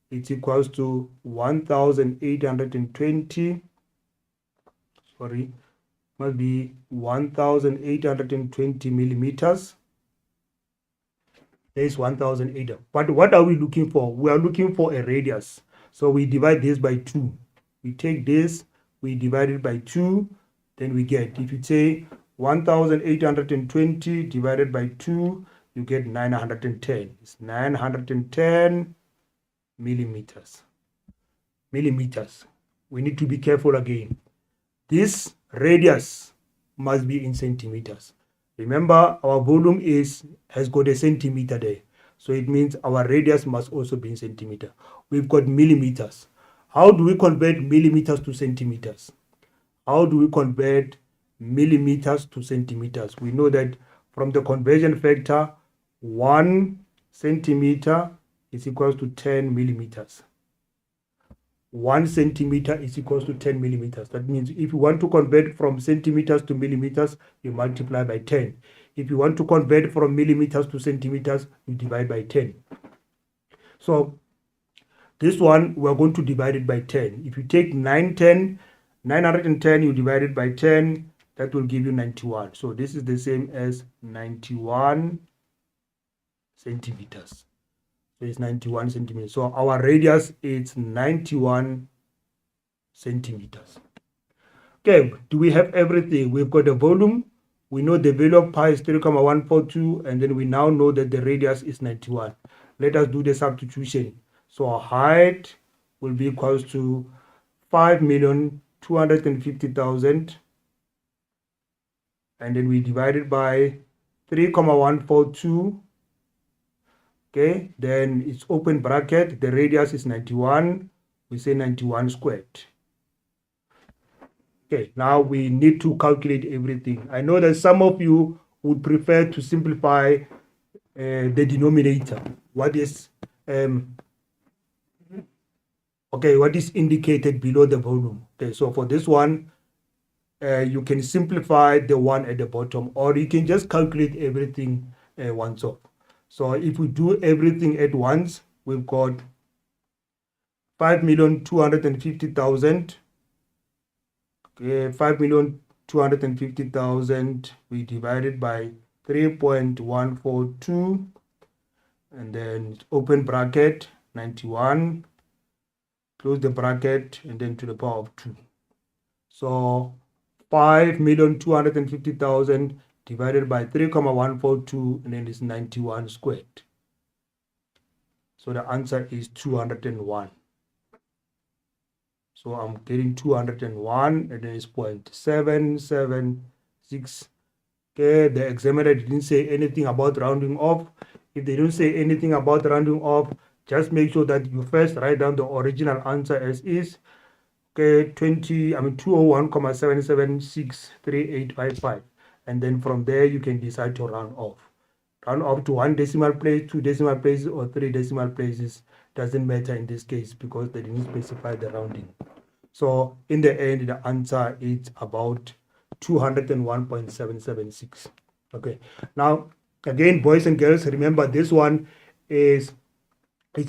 is equals to 1,820. Sorry, must be 1,820 millimeters. There is 1,800. But what are we looking for? We are looking for a radius. So we divide this by 2. We take this, we divide it by 2, then we get, if you say 1,820 divided by 2, you get 910. It's 910 millimeters. Millimeters. We need to be careful again. This radius must be in centimeters. Remember, our volume has got a centimeter there. So it means our radius must also be in centimeter. We've got millimeters. How do we convert millimeters to centimeters? How do we convert millimeters to centimeters? We know that from the conversion factor, 1 centimeter is equals to 10 millimeters. 1 centimeter is equals to 10 millimeters. That means if you want to convert from centimeters to millimeters, you multiply by 10. If you want to convert from millimeters to centimeters, you divide by 10. So this one, we're going to divide it by 10. If you take 910, you divide it by 10, that will give you 91. So this is the same as 91 centimeters. So it's 91 centimeters. So our radius is 91 centimeters. Okay, do we have everything? We've got the volume. We know the value of pi is 3,142, and then we now know that the radius is 91. Let us do the substitution. So our height will be equals to 5,250,000, and then we divide it by 3,142. Okay, then it's open bracket, the radius is 91, we say 91 squared. Okay, now we need to calculate everything. I know that some of you would prefer to simplify the denominator. What is what is indicated below the volume? Okay, so for this one, you can simplify the one at the bottom, or you can just calculate everything once off. So if we do everything at once, we've got 5,250,000. Okay, 5,250,000, we divide it by 3.142, and then open bracket, 91, close the bracket, and then to the power of 2. So 5,250,000 divided by 3,142, and then it's 91 squared. So the answer is 201. So I'm getting 201, and then it's 0.776. Okay, the examiner didn't say anything about rounding off. If they don't say anything about rounding off, just make sure that you first write down the original answer as is. Okay, 201,7763855. And then from there, you can decide to round off. Round off to 1 decimal place, 2 decimal places, or 3 decimal places. Doesn't matter in this case because they didn't specify the rounding. So in the end, the answer is about 201.776. Okay. Now, again, boys and girls, remember this one it's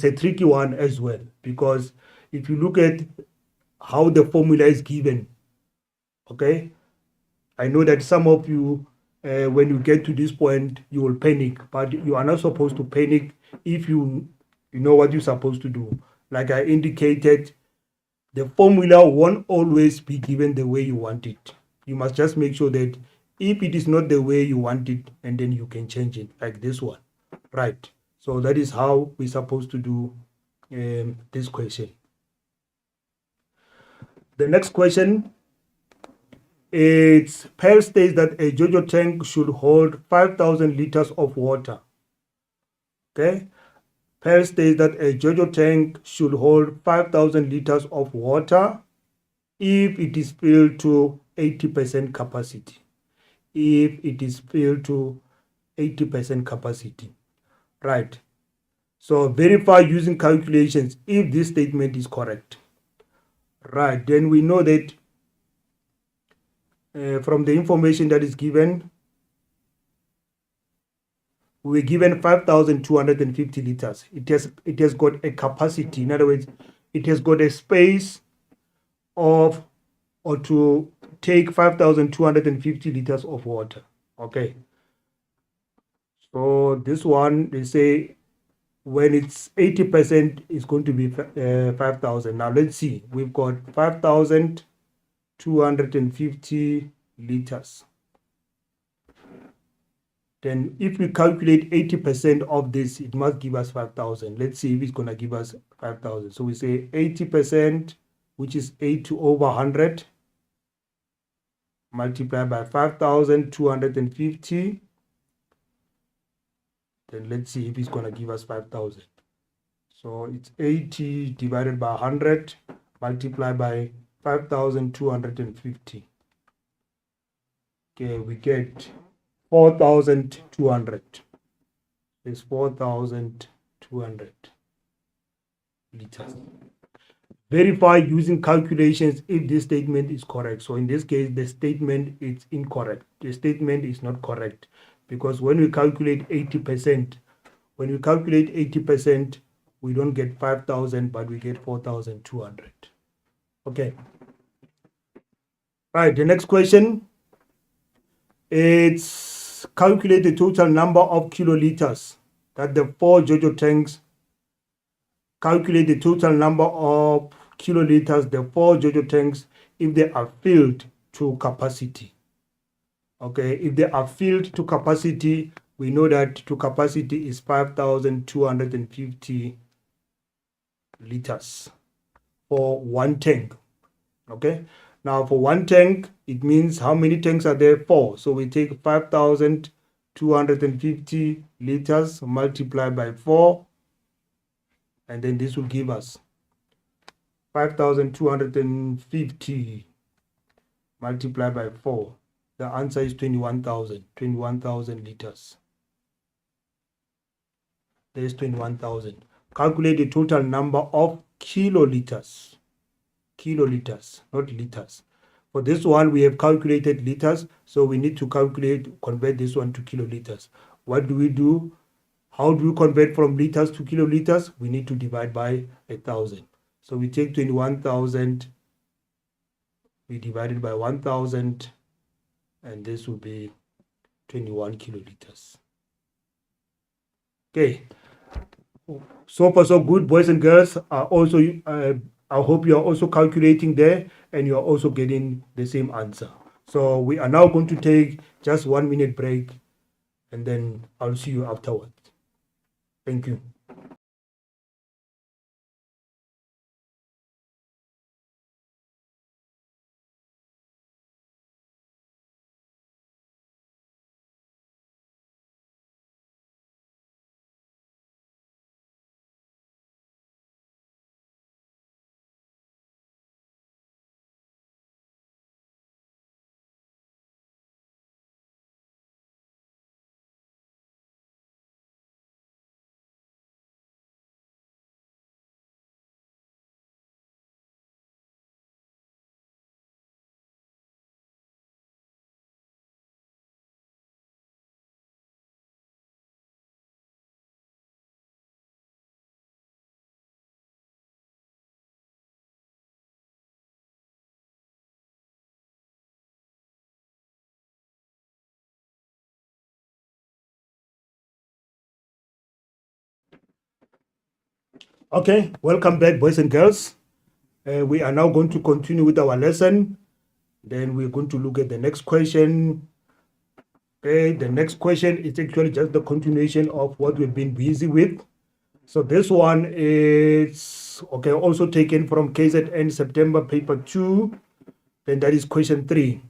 a tricky one as well, because if you look at how the formula is given, okay, I know that some of you, when you get to this point, you will panic, but you are not supposed to panic if you know what you're supposed to do. Like I indicated, the formula won't always be given the way you want it. You must just make sure that if it is not the way you want it, and then you can change it, like this one, right? So that is how we're supposed to do this question. The next question, it's Pearl states that a JoJo tank should hold 5,000 liters of water. Okay, Pearl states that a JoJo tank should hold 5,000 liters of water if it is filled to 80% capacity. If it is filled to 80% capacity. Right. So verify using calculations if this statement is correct. Right. Then we know that from the information that is given, we're given 5,250 liters. It has got a capacity. In other words, it has got a space of or to take 5,250 liters of water. Okay. So this one, they say when it's 80%, it's going to be 5,000. Now let's see. We've got 5,250 liters. Then if we calculate 80% of this, it must give us 5,000. Let's see if it's going to give us 5,000. So we say 80%, which is 80 over 100, multiplied by 5,250. Then let's see if it's going to give us 5,000. So it's 80 divided by 100, multiplied by 5,250. Okay, we get 4,200. is 4,200 liters. Verify using calculations if this statement is correct. So in this case, the statement is incorrect. The statement is not correct because when we calculate 80%, we don't get 5,000, but we get 4,200. Okay. Right, the next question. It's calculate the total number of kiloliters that the 4 JoJo tanks calculate the total number of kiloliters the 4 JoJo tanks if they are filled to capacity. Okay, if they are filled to capacity, we know that to capacity is 5,250 liters for one tank. Okay, now for one tank, it means how many tanks are there? 4. So we take 5,250 liters multiplied by 4, and then this will give us 5,250 multiplied by 4. The answer is 21,000 liters. There's 21,000. Calculate the total number of kiloliters. Kiloliters, not liters. For this one, we have calculated liters, so we need to convert this one to kiloliters. What do we do? How do we convert from liters to kiloliters? We need to divide by 1,000. So we take 21,000, we divide it by 1,000, and this will be 21 kiloliters. Okay. So far so good, boys and girls. Also, I hope you are also calculating there and you are also getting the same answer. So we are now going to take just 1 minute break and then I'll see you afterwards. Thank you. Okay, welcome back, boys and girls. We are now going to continue with our lesson. Then we're going to look at the next question. Okay, the next question is actually just the continuation of what we've been busy with. So this one is, okay, also taken from KZN September paper 2. Then that is question 3.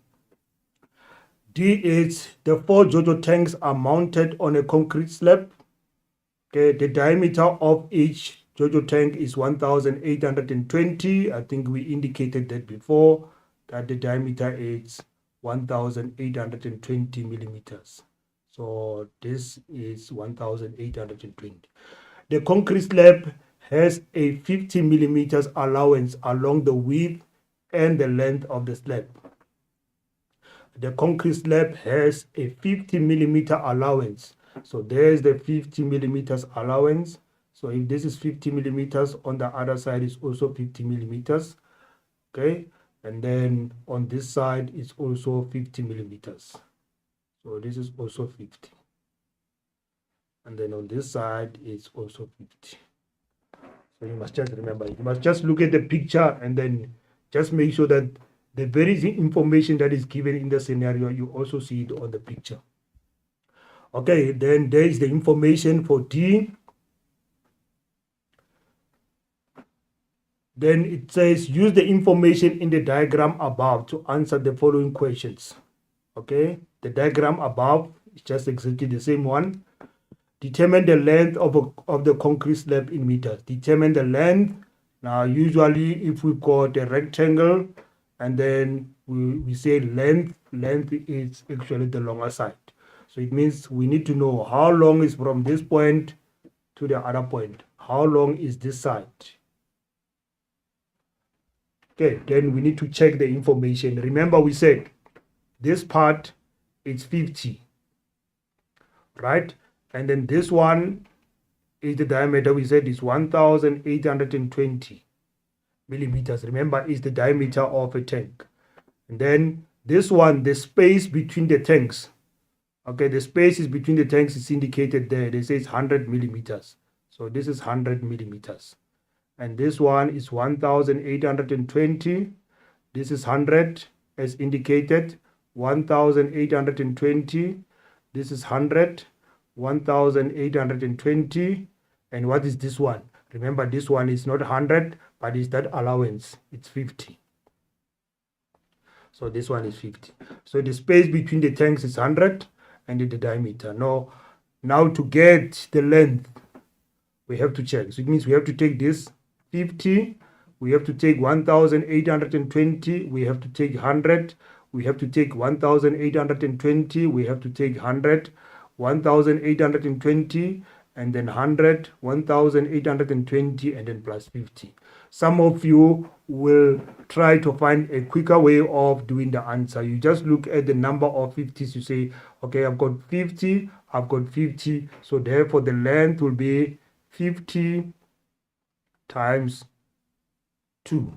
D is the 4 JoJo tanks are mounted on a concrete slab. Okay, the diameter of each JoJo tank is 1,820. I think we indicated that before, that the diameter is 1,820 millimeters. So this is 1,820. The concrete slab has a 50 millimeters allowance along the width and the length of the slab. The concrete slab has a 50 millimeter allowance. So there's the 50 millimeters allowance. So if this is 50 millimeters, on the other side is also 50 millimeters. Okay, and then on this side is also 50 millimeters. So this is also 50. And then on this side is also 50. So you must just remember, you must just look at the picture and then just make sure that the very information that is given in the scenario, you also see it on the picture. Okay, then there is the information for D. Then it says, use the information in the diagram above to answer the following questions. Okay, the diagram above is just exactly the same one. Determine the length of the concrete slab in meters. Determine the length. Now, usually if we got a rectangle and then we say length is actually the longer side. So it means we need to know how long is from this point to the other point. How long is this side? Okay, then we need to check the information. Remember we said this part is 50, right? And then this one is the diameter, we said is 1820 millimeters. Remember, is the diameter of a tank. And then this one, the space between the tanks. Okay, the space is between the tanks is indicated there. They say it's 100 millimeters. So this is 100 millimeters. And this one is 1820. This is 100 as indicated. 1820. This is 100. 1820. And what is this one? Remember, this one is not 100, but it's that allowance. It's 50. So this one is 50. So the space between the tanks is 100 and the diameter. Now to get the length, we have to check. So it means we have to take this 50, we have to take 1820, we have to take 100, we have to take 1820, we have to take 100, 1820, and then 100, 1820, and then plus 50. Some of you will try to find a quicker way of doing the answer. You just look at the number of 50s. You say, okay, I've got 50, I've got 50. So therefore the length will be 50 times 2.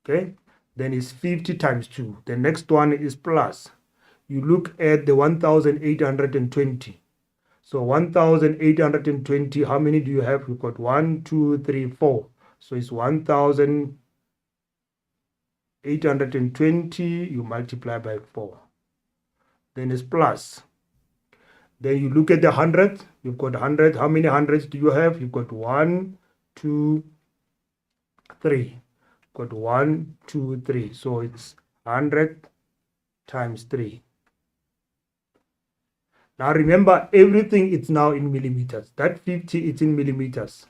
Okay, then it's 50 times 2. The next one is plus. You look at the 1820. So 1820, how many do you have? We've got 1, 2, 3, 4. So it's 1820, you multiply by 4. Then it's plus. Then you look at the 100. You've got 100. How many hundreds do you have? You've got 1, 2, 3. Got 1, 2, 3. So it's 100 times 3. Now remember, everything is now in millimeters. That 50 is in millimeters.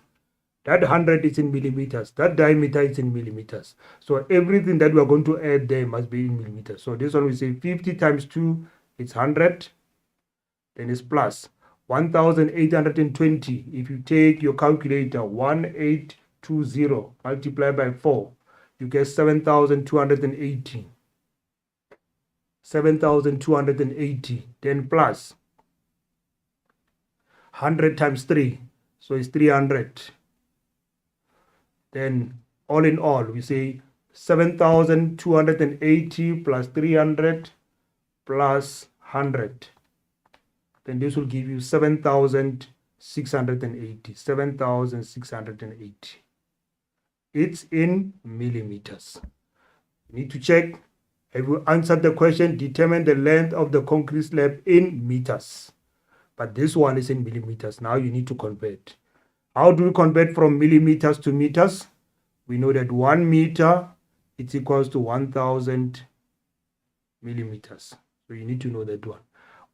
That 100 is in millimeters. That diameter is in millimeters. So everything that we are going to add there must be in millimeters. So this one we say 50 times 2, it's 100. Then it's plus 1820. If you take your calculator, 1820 multiply by 4, you get 7,280. 7,280. Then plus 100 times 3, so it's 300. Then all in all, we say 7,280 plus 300 plus 100. Then this will give you 7,680. 7,680. It's in millimeters. You need to check. Have you answered the question? Determine the length of the concrete slab in meters. But this one is in millimeters. Now you need to convert. How do we convert from millimeters to meters? We know that 1 meter is equals to 1,000 millimeters. So you need to know that one.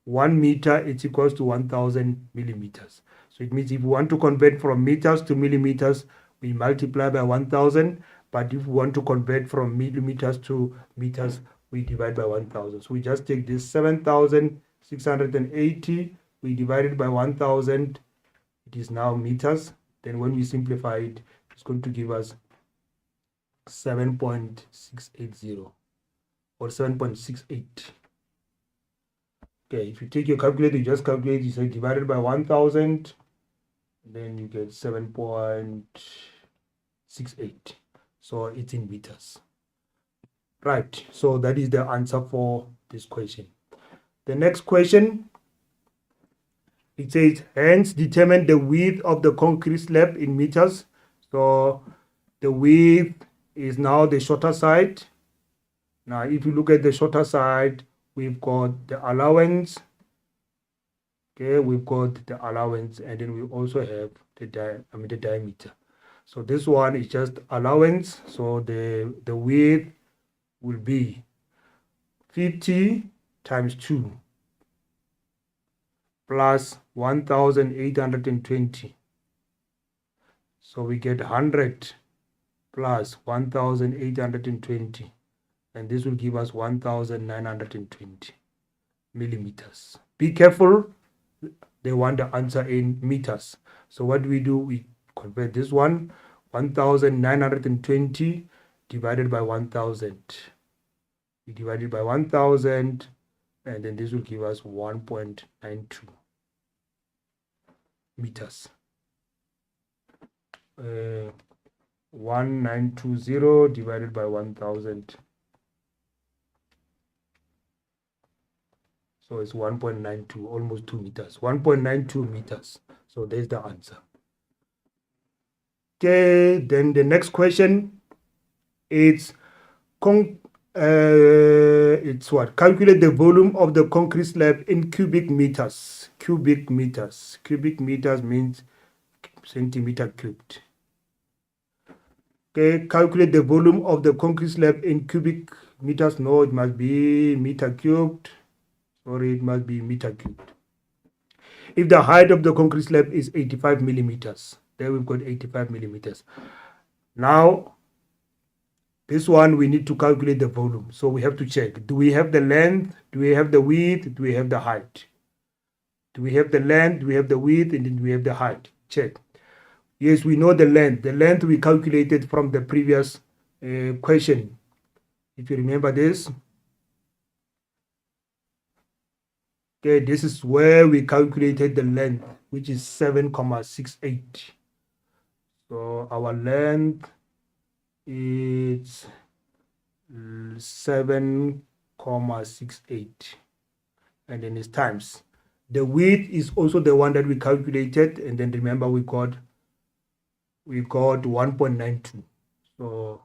1 meter is equals to 1,000 millimeters. So it means if we want to convert from meters to millimeters, we multiply by 1,000. But if we want to convert from millimeters to meters, we divide by 1,000. So we just take this 7,680, we divide it by 1,000. It is now meters. Then when we simplify it, it's going to give us 7.680 or 7.68. Okay, if you take your calculator, you just calculate, you say divided by 1,000, then you get 7.68. So it's in meters. Right, so that is the answer for this question. The next question, it says, hence determine the width of the concrete slab in meters. So the width is now the shorter side. Now, if you look at the shorter side, we've got the allowance. Okay, we've got the allowance, and then we also have the diameter. So this one is just allowance. So the width will be 50 times 2 plus 1,820. So we get 100 plus 1,820. And this will give us 1,920 millimeters. be careful. They want the answer in meters. So what do? We convert this one, 1,920 divided by 1,000. We divide it by 1,000, and then this will give us 1.92 meters. 1920 divided by 1,000. So it's 1.92, almost 2 meters. 1.92 meters. So there's the answer. Okay, then the next question, it's what? Calculate the volume of the concrete slab in cubic meters. Cubic meters. Cubic meters means centimeter cubed. Okay, calculate the volume of the concrete slab in cubic meters. No, it must be meter cubed. Sorry, it must be meter cubed. If the height of the concrete slab is 85 millimeters, there we've got 85 millimeters. Now, this one we need to calculate the volume. So we have to check. Do we have the length? Do we have the width? Do we have the height? Do we have the length? Do we have the width? And then do we have the height? Check. Yes, we know the length. The length we calculated from the previous question. If you remember this. Okay, this is where we calculated the length, which is 7,68. So our length is 7,68, and then it's times. The width is also the one that we calculated, and then remember we got 1.92. So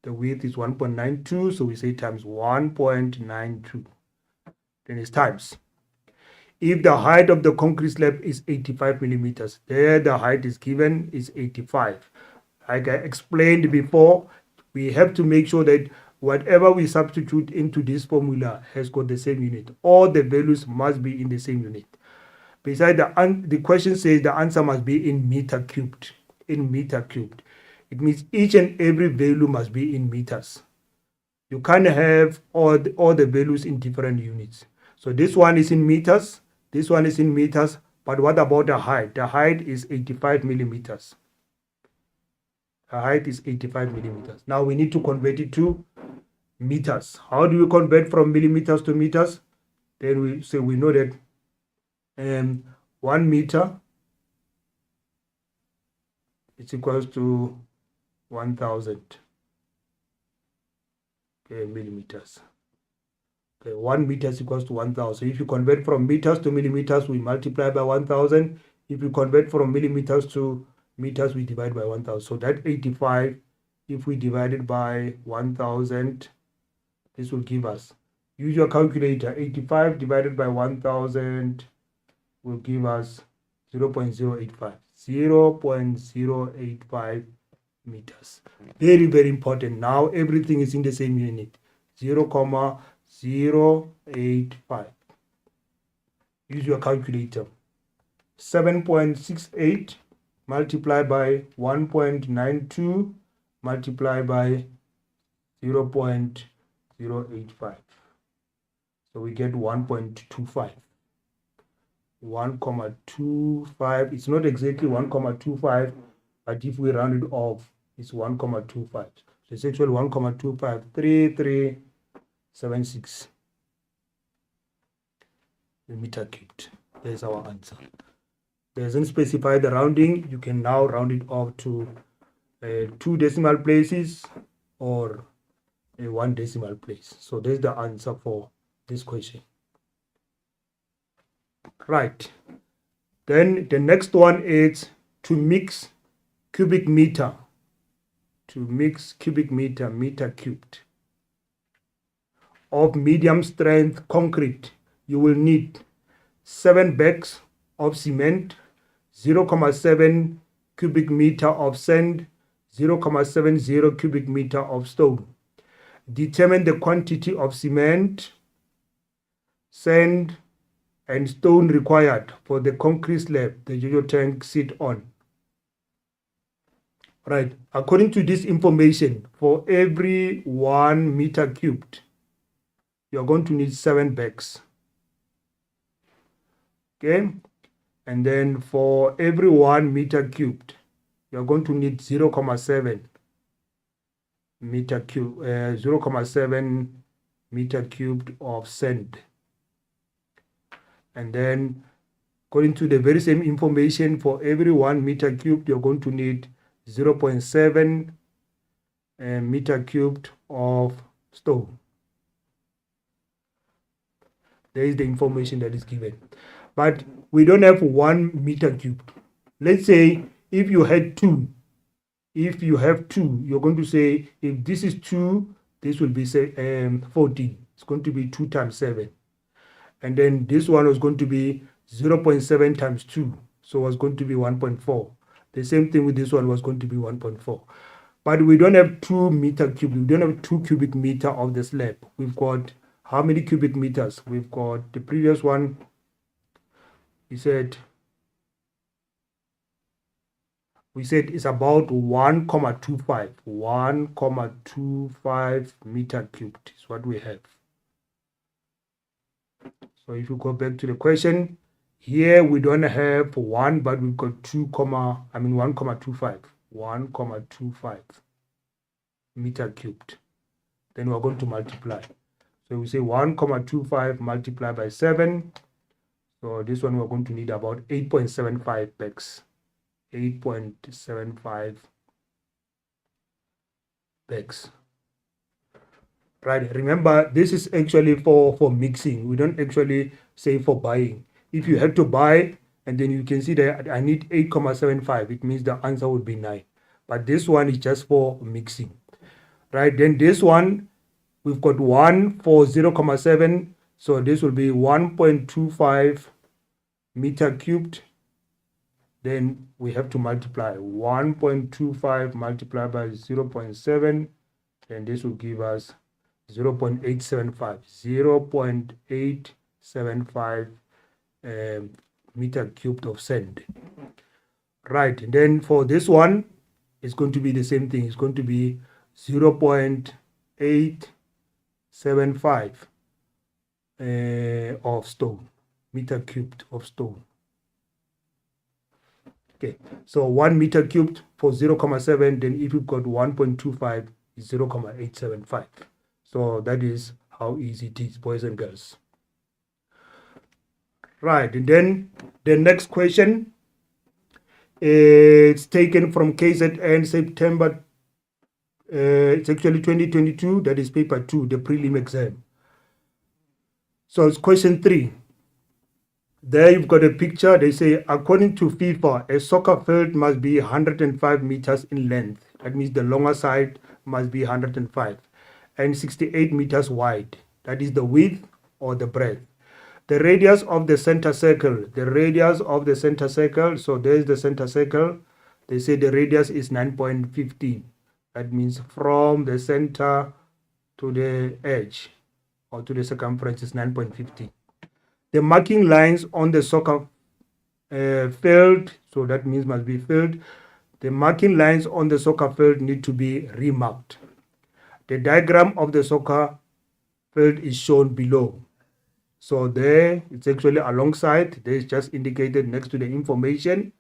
the width is 1.92, so we say times 1.92. Then it's times. If the height of the concrete slab is 85 millimeters, there the height is given is 85. Like I explained before, we have to make sure that whatever we substitute into this formula has got the same unit. All the values must be in the same unit. Besides, the question says the answer must be in meter cubed. In meter cubed. It means each and every value must be in meters. You can't have all the values in different units. So this one is in meters. This one is in meters, but what about the height? The height is 85 millimeters. The height is 85 millimeters. Now we need to convert it to meters. How do we convert from millimeters to meters? Then we say we know that 1 meter is equals to 1,000 millimeters. 1 meter is equals to 1,000. So if you convert from meters to millimeters, we multiply by 1,000. If you convert from millimeters to meters, we divide by 1,000. So that 85, if we divide it by 1,000, this will give us, use your calculator, 85 divided by 1,000 will give us 0.085. 0.085 meters. Very, very important. Now everything is in the same unit. 0.085. Use your calculator. 7.68 multiplied by 1.92 multiplied by 0.085. So we get 1.25. 1.25. It's not exactly 1.25, but if we round it off, it's 1.25. So it's actually 1.253376 meter cubed. There's our answer. Doesn't specify the rounding. You can now round it off to 2 decimal places or 1 decimal place. So there's the answer for this question. Right. Then the next one is to mix cubic meter. To mix cubic meter, meter cubed, of medium strength concrete, you will need 7 bags of cement, 0.7 cubic meter of sand, 0.70 cubic meter of stone. Determine the quantity of cement, sand, and stone required for the concrete slab the JoJo tank sit on. Right, according to this information, for every 1 meter cubed, you're going to need 7 bags. Okay, and then for every 1 meter cubed, you're going to need 0.7 meter cube, 0.7 meter cubed of sand. And then according to the very same information, for every 1 meter cubed, you're going to need 0.7 meter cubed of stone. There is the information that is given. But we don't have 1 meter cubed. Let's say if you had 2, if you have 2, you're going to say if this is 2, this will be say 14. It's going to be 2 times 7. And then this one was going to be 0.7 times 2. So it was going to be 1.4. The same thing with this one was going to be 1.4. But we don't have 2 meter cubed. We don't have 2 cubic meter of the slab. We've got how many cubic meters? We've got the previous one. We said it's about 1.25. 1.25 meter cubed is what we have. So if you go back to the question, here we don't have 1, but we've got 1.25. 1.25 meter cubed. Then we're going to multiply. So we say 1.25 multiplied by 7. So this one we're going to need about 8.75 bags. 8.75 bags. Right, remember this is actually for mixing. We don't actually say for buying. If you had to buy and then you can see that I need 8.75, it means the answer would be 9. But this one is just for mixing. Right, then this one we've got 1 for 0.7, so this will be 1.25 meter cubed. Then we have to multiply 1.25 multiplied by 0.7, and this will give us 0.875. 0.875 meter cubed of sand. Right, and then for this one, it's going to be the same thing. It's going to be 0.875 of stone, meter cubed of stone. Okay, so 1 meter cubed for 0.7, then if you've got 1.25, is 0.875. So that is how easy it is, boys and girls. Right, and then the next question, it's taken from KZN September, it's actually 2022, that is paper 2, the prelim exam. So it's question 3. There you've got a picture. They say, according to FIFA, a soccer field must be 105 meters in length. That means the longer side must be 105 and 68 meters wide. That is the width or the breadth. The radius of the center circle. The radius of the center circle. So there's the center circle. They say the radius is 9.15. That means from the center to the edge or to the circumference is 9.15. The marking lines on the soccer field, so that means must be filled. The marking lines on the soccer field need to be remarked. The diagram of the soccer field is shown below. So there, it's actually alongside. There is just indicated next to the information.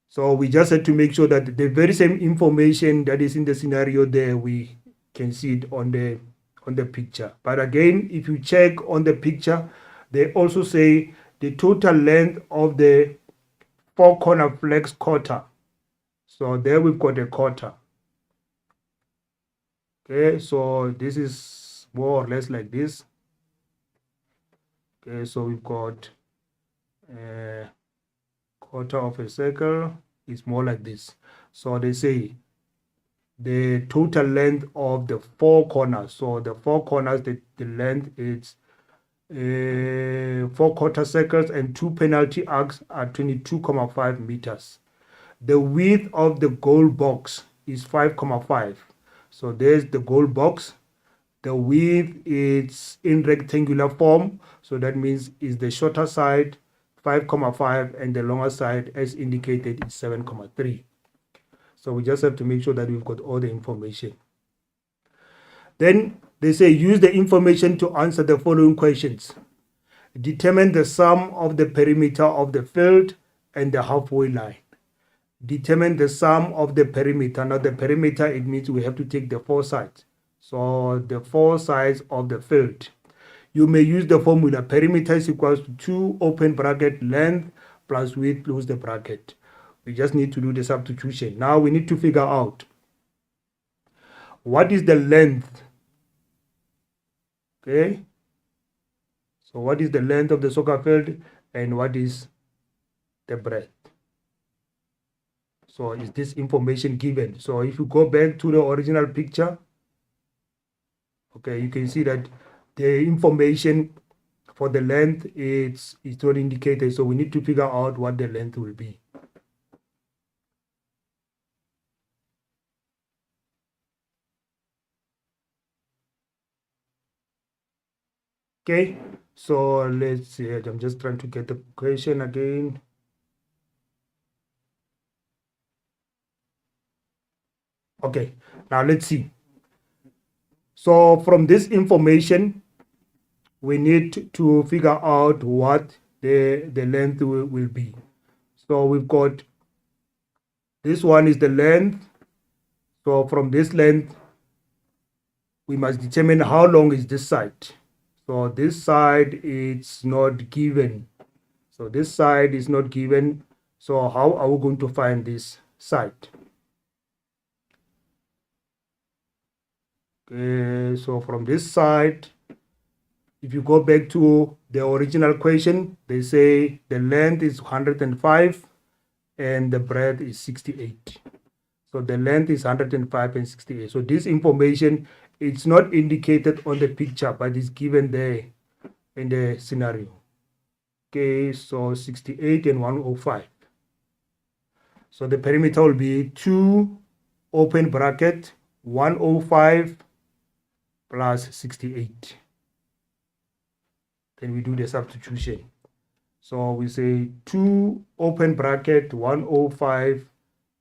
So we just had to make sure that the very same information that is in the scenario there, we can see it on the picture. But again, if you check on the picture, they also say the total length of the 4 corner flex quarter. So there we've got a quarter. Okay, so this is more or less like this. Okay, so we've got a quarter of a circle is more like this. So they say the total length of the 4 corners. So the 4 corners, the length is 4 quarter circles and 2 penalty arcs are 22.5 meters. The width of the goal box is 5.5. So there's the goal box. The width is in rectangular form. So that means is the shorter side 5.5 and the longer side as indicated is 7.3. So we just have to make sure that we've got all the information. Then they say use the information to answer the following questions. Determine the sum of the perimeter of the field and the halfway line. Determine the sum of the perimeter. Now the perimeter, it means we have to take the four sides. So the four sides of the field. You may use the formula perimeter is equals to 2 open bracket length plus width close the bracket. We just need to do the substitution. Now we need to figure out what is the length. Okay. So what is the length of the soccer field and what is the breadth? So is this information given? So if you go back to the original picture, okay, you can see that the information for the length is not indicated. So we need to figure out what the length will be. Okay, so let's see. I'm just trying to get the question again. Okay, now let's see. So from this information, we need to figure out what the length will be. So we've got this one is the length. So from this length, we must determine how long is this side. So this side is not given. So this side is not given. So how are we going to find this side? Okay, so from this side, if you go back to the original question, they say the length is 105 and the breadth is 68. So the length is 105 and 68. So this information, it's not indicated on the picture, but it's given there in the scenario. Okay, so 68 and 105. So the perimeter will be 2 open bracket 105 plus 68. Then we do the substitution. So we say 2 open bracket 105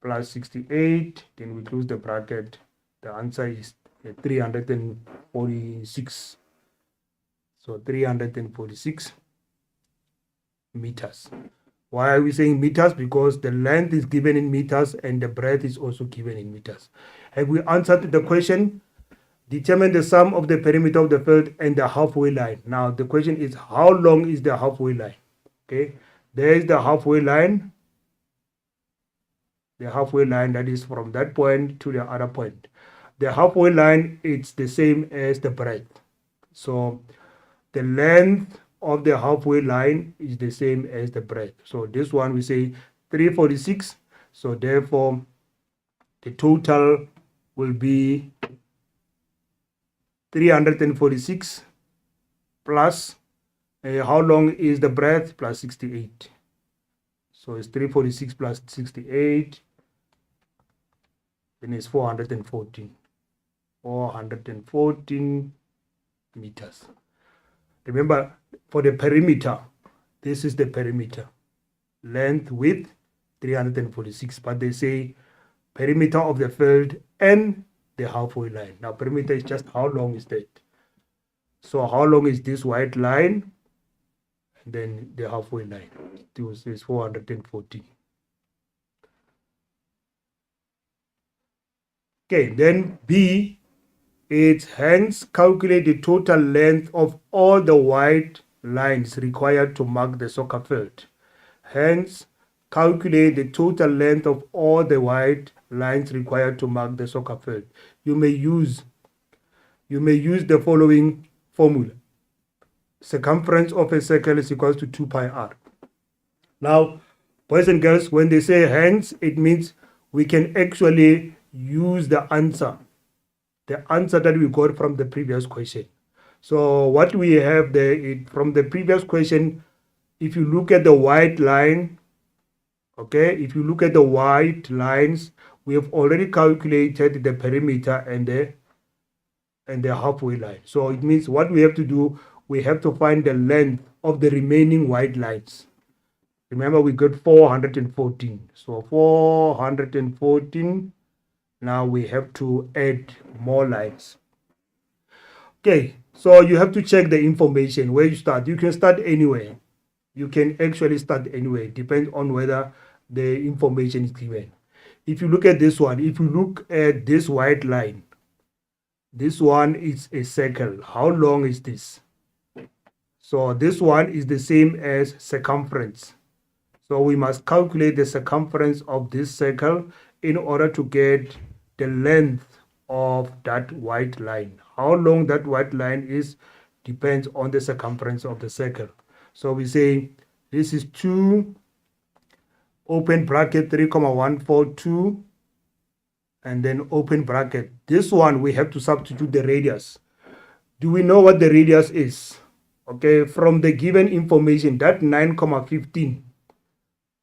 plus 68. Then we close the bracket. The answer is 346. So 346 meters. Why are we saying meters? Because the length is given in meters and the breadth is also given in meters. Have we answered the question? Determine the sum of the perimeter of the field and the halfway line. Now the question is, how long is the halfway line? Okay, there is the halfway line. The halfway line, that is from that point to the other point. The halfway line, it's the same as the breadth. So the length of the halfway line is the same as the breadth. So this one we say 346. So therefore the total will be 346 plus how long is the breadth plus 68. So it's 346 plus 68, then it's 414 meters. Remember, for the perimeter, this is the perimeter, length, width 346, but they say perimeter of the field and the halfway line. Now perimeter is just how long is that. So how long is this white line? And then the halfway line. This is 440. Okay, then B, it's hence calculate the total length of all the white lines required to mark the soccer field. Hence, calculate the total length of all the white lines required to mark the soccer field. You may use the following formula. Circumference of a circle is equals to 2 pi r. Now, boys and girls, when they say hence, it means we can actually use the answer that we got from the previous question. So what we have there from the previous question, if you look at the white line, okay, if you look at the white lines, we have already calculated the perimeter and the halfway line. So it means what we have to do, we have to find the length of the remaining white lines. Remember, we got 414. So 414. Now we have to add more lines. Okay, So you have to check the information where you start. You can start anywhere. You can actually start anywhere. It depends on whether the information is given. If you look at this one, if you look at this white line, this one is a circle. How long is this? So this one is the same as circumference. So we must calculate the circumference of this circle in order to get the length of that white line. How long that white line is depends on the circumference of the circle. So we say this is 2 open bracket 3,142 and then open bracket. This one we have to substitute the radius. Do we know what the radius is? Okay, from the given information, that 9,15.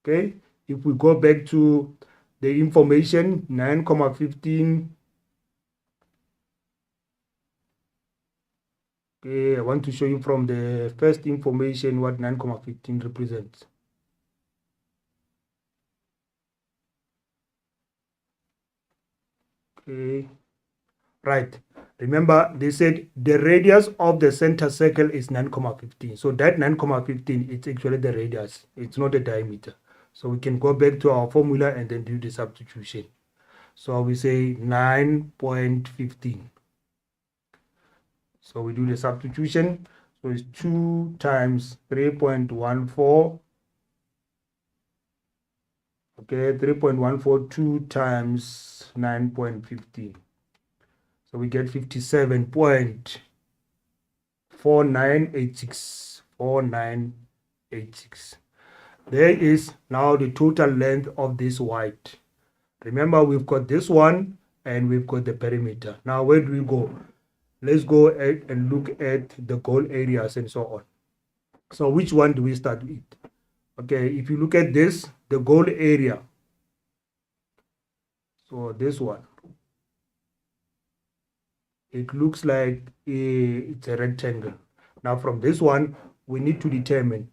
Okay, if we go back to the information 9,15. Okay, I want to show you from the first information what 9,15 represents. Okay, right. Remember, they said the radius of the center circle is 9,15. So that 9,15 is actually the radius. It's not the diameter. So we can go back to our formula and then do the substitution. So we say 9.15. So we do the substitution. So it's 2 times 3.14. Okay, 3.142 times 9.15. So we get 57.4986. 4986. There is now the total length of this white. Remember, we've got this one and we've got the perimeter. Now, where do we go? Let's go ahead and look at the goal areas and so on. So which one do we start with? Okay, if you look at this, the goal area. So this one. It looks like it's a rectangle. Now from this one, we need to determine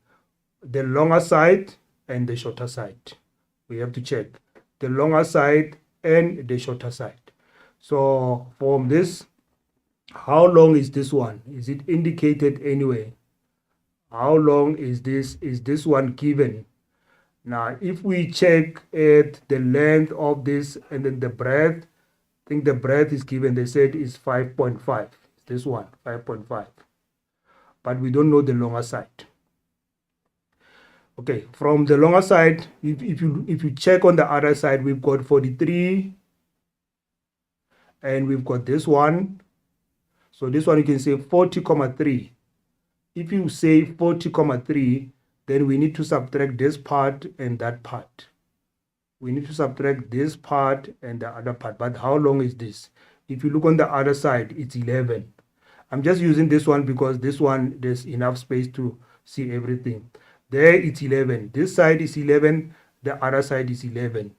the longer side and the shorter side. We have to check the longer side and the shorter side. So from this, how long is this one? Is it indicated anywhere? How long is this? Is this one given? Now, if we check at the length of this and then the breadth, I think the breadth is given. They said is 5.5. This one, 5.5. But we don't know the longer side. Okay, from the longer side, if you check on the other side, we've got 43, and we've got this one. So this one you can say 40,3. If you say 40,3, then we need to subtract this part and that part. We need to subtract this part and the other part. But how long is this? If you look on the other side, it's 11. I'm just using this one because this one, there's enough space to see everything. There it's 11. This side is 11. The other side is 11.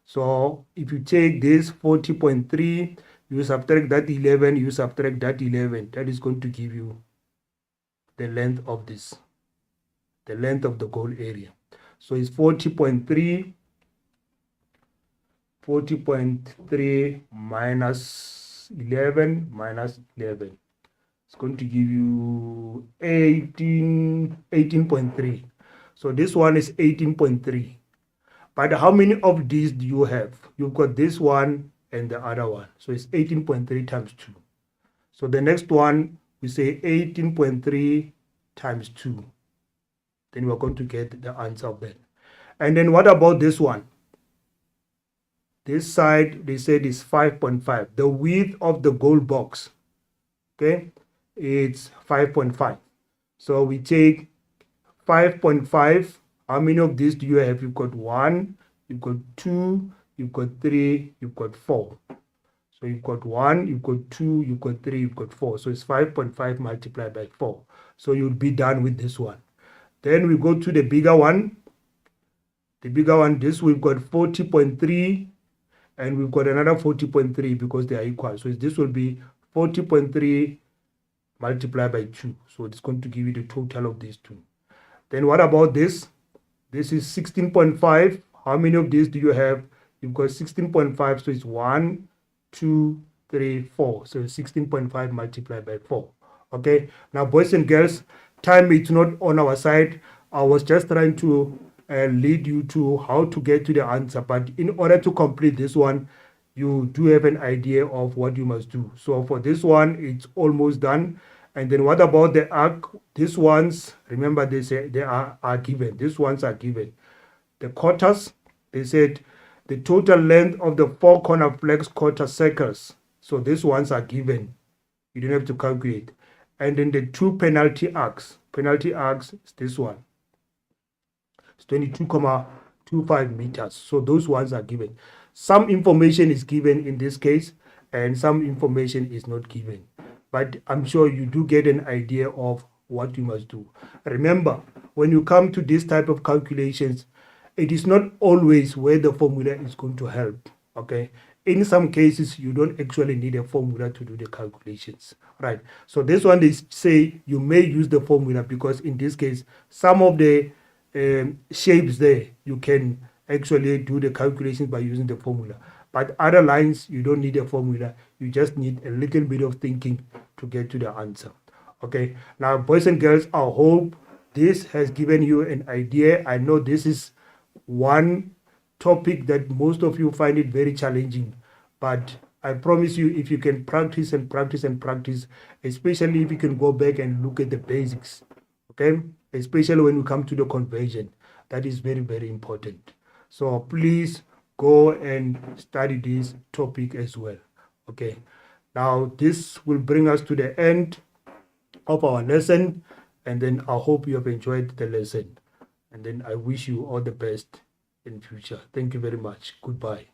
So if you take this 40.3, you subtract that 11, you subtract that 11. That is going to give you the length of this, the length of the goal area. So it's 40.3. 40.3 minus 11 minus 11. It's going to give you 18.3. So this one is 18.3. But how many of these do you have? You've got this one and the other one. So it's 18.3 times 2. So the next one, we say 18.3 times 2. Then we're going to get the answer of that. And then what about this one? This side, they said, is 5.5. The width of the goal box, okay, it's 5.5. So we take 5.5. How many of these do you have? You've got 1, you've got 2, you've got 3, you've got 4. So you've got 1, you've got 2, you've got 3, you've got 4. So it's 5.5 multiplied by 4. So you'll be done with this one. Then we go to the bigger one. The bigger one, this we've got 40.3. And we've got another 40.3 because they are equal. So this will be 40.3 multiplied by 2. So it's going to give you the total of these two. Then what about this? This is 16.5. How many of these do you have? You've got 16.5. So it's 1, 2, 3, 4. So it's 16.5 multiplied by 4. Okay, now boys and girls, time is not on our side. I was just trying to lead you to how to get to the answer, but in order to complete this one, you do have an idea of what you must do. So for this one, it's almost done. And then what about the arc? These ones, remember they say they are given. These ones are given. The quarters, they said the total length of the four corner flex quarter circles. So these ones are given. You don't have to calculate. And then the two penalty arcs. Penalty arcs is this one. It's 22.25 meters. So those ones are given. Some information is given in this case, and some information is not given. But I'm sure you do get an idea of what you must do. Remember, when you come to this type of calculations, it is not always where the formula is going to help. Okay, in some cases you don't actually need a formula to do the calculations, right? So this one, they say you may use the formula because in this case some of the shapes there you can actually do the calculations by using the formula, but other lines you don't need a formula. You just need a little bit of thinking to get to the answer. Okay, now boys and girls, I hope this has given you an idea. I know this is one topic that most of you find it very challenging, but I promise you, if you can practice and practice and practice, especially if you can go back and look at the basics, okay, especially when we come to the conversion, that is very, very important. So please go and study this topic as well. Okay, now this will bring us to the end of our lesson, and then I hope you have enjoyed the lesson, and then I wish you all the best in future. Thank you very much. Goodbye.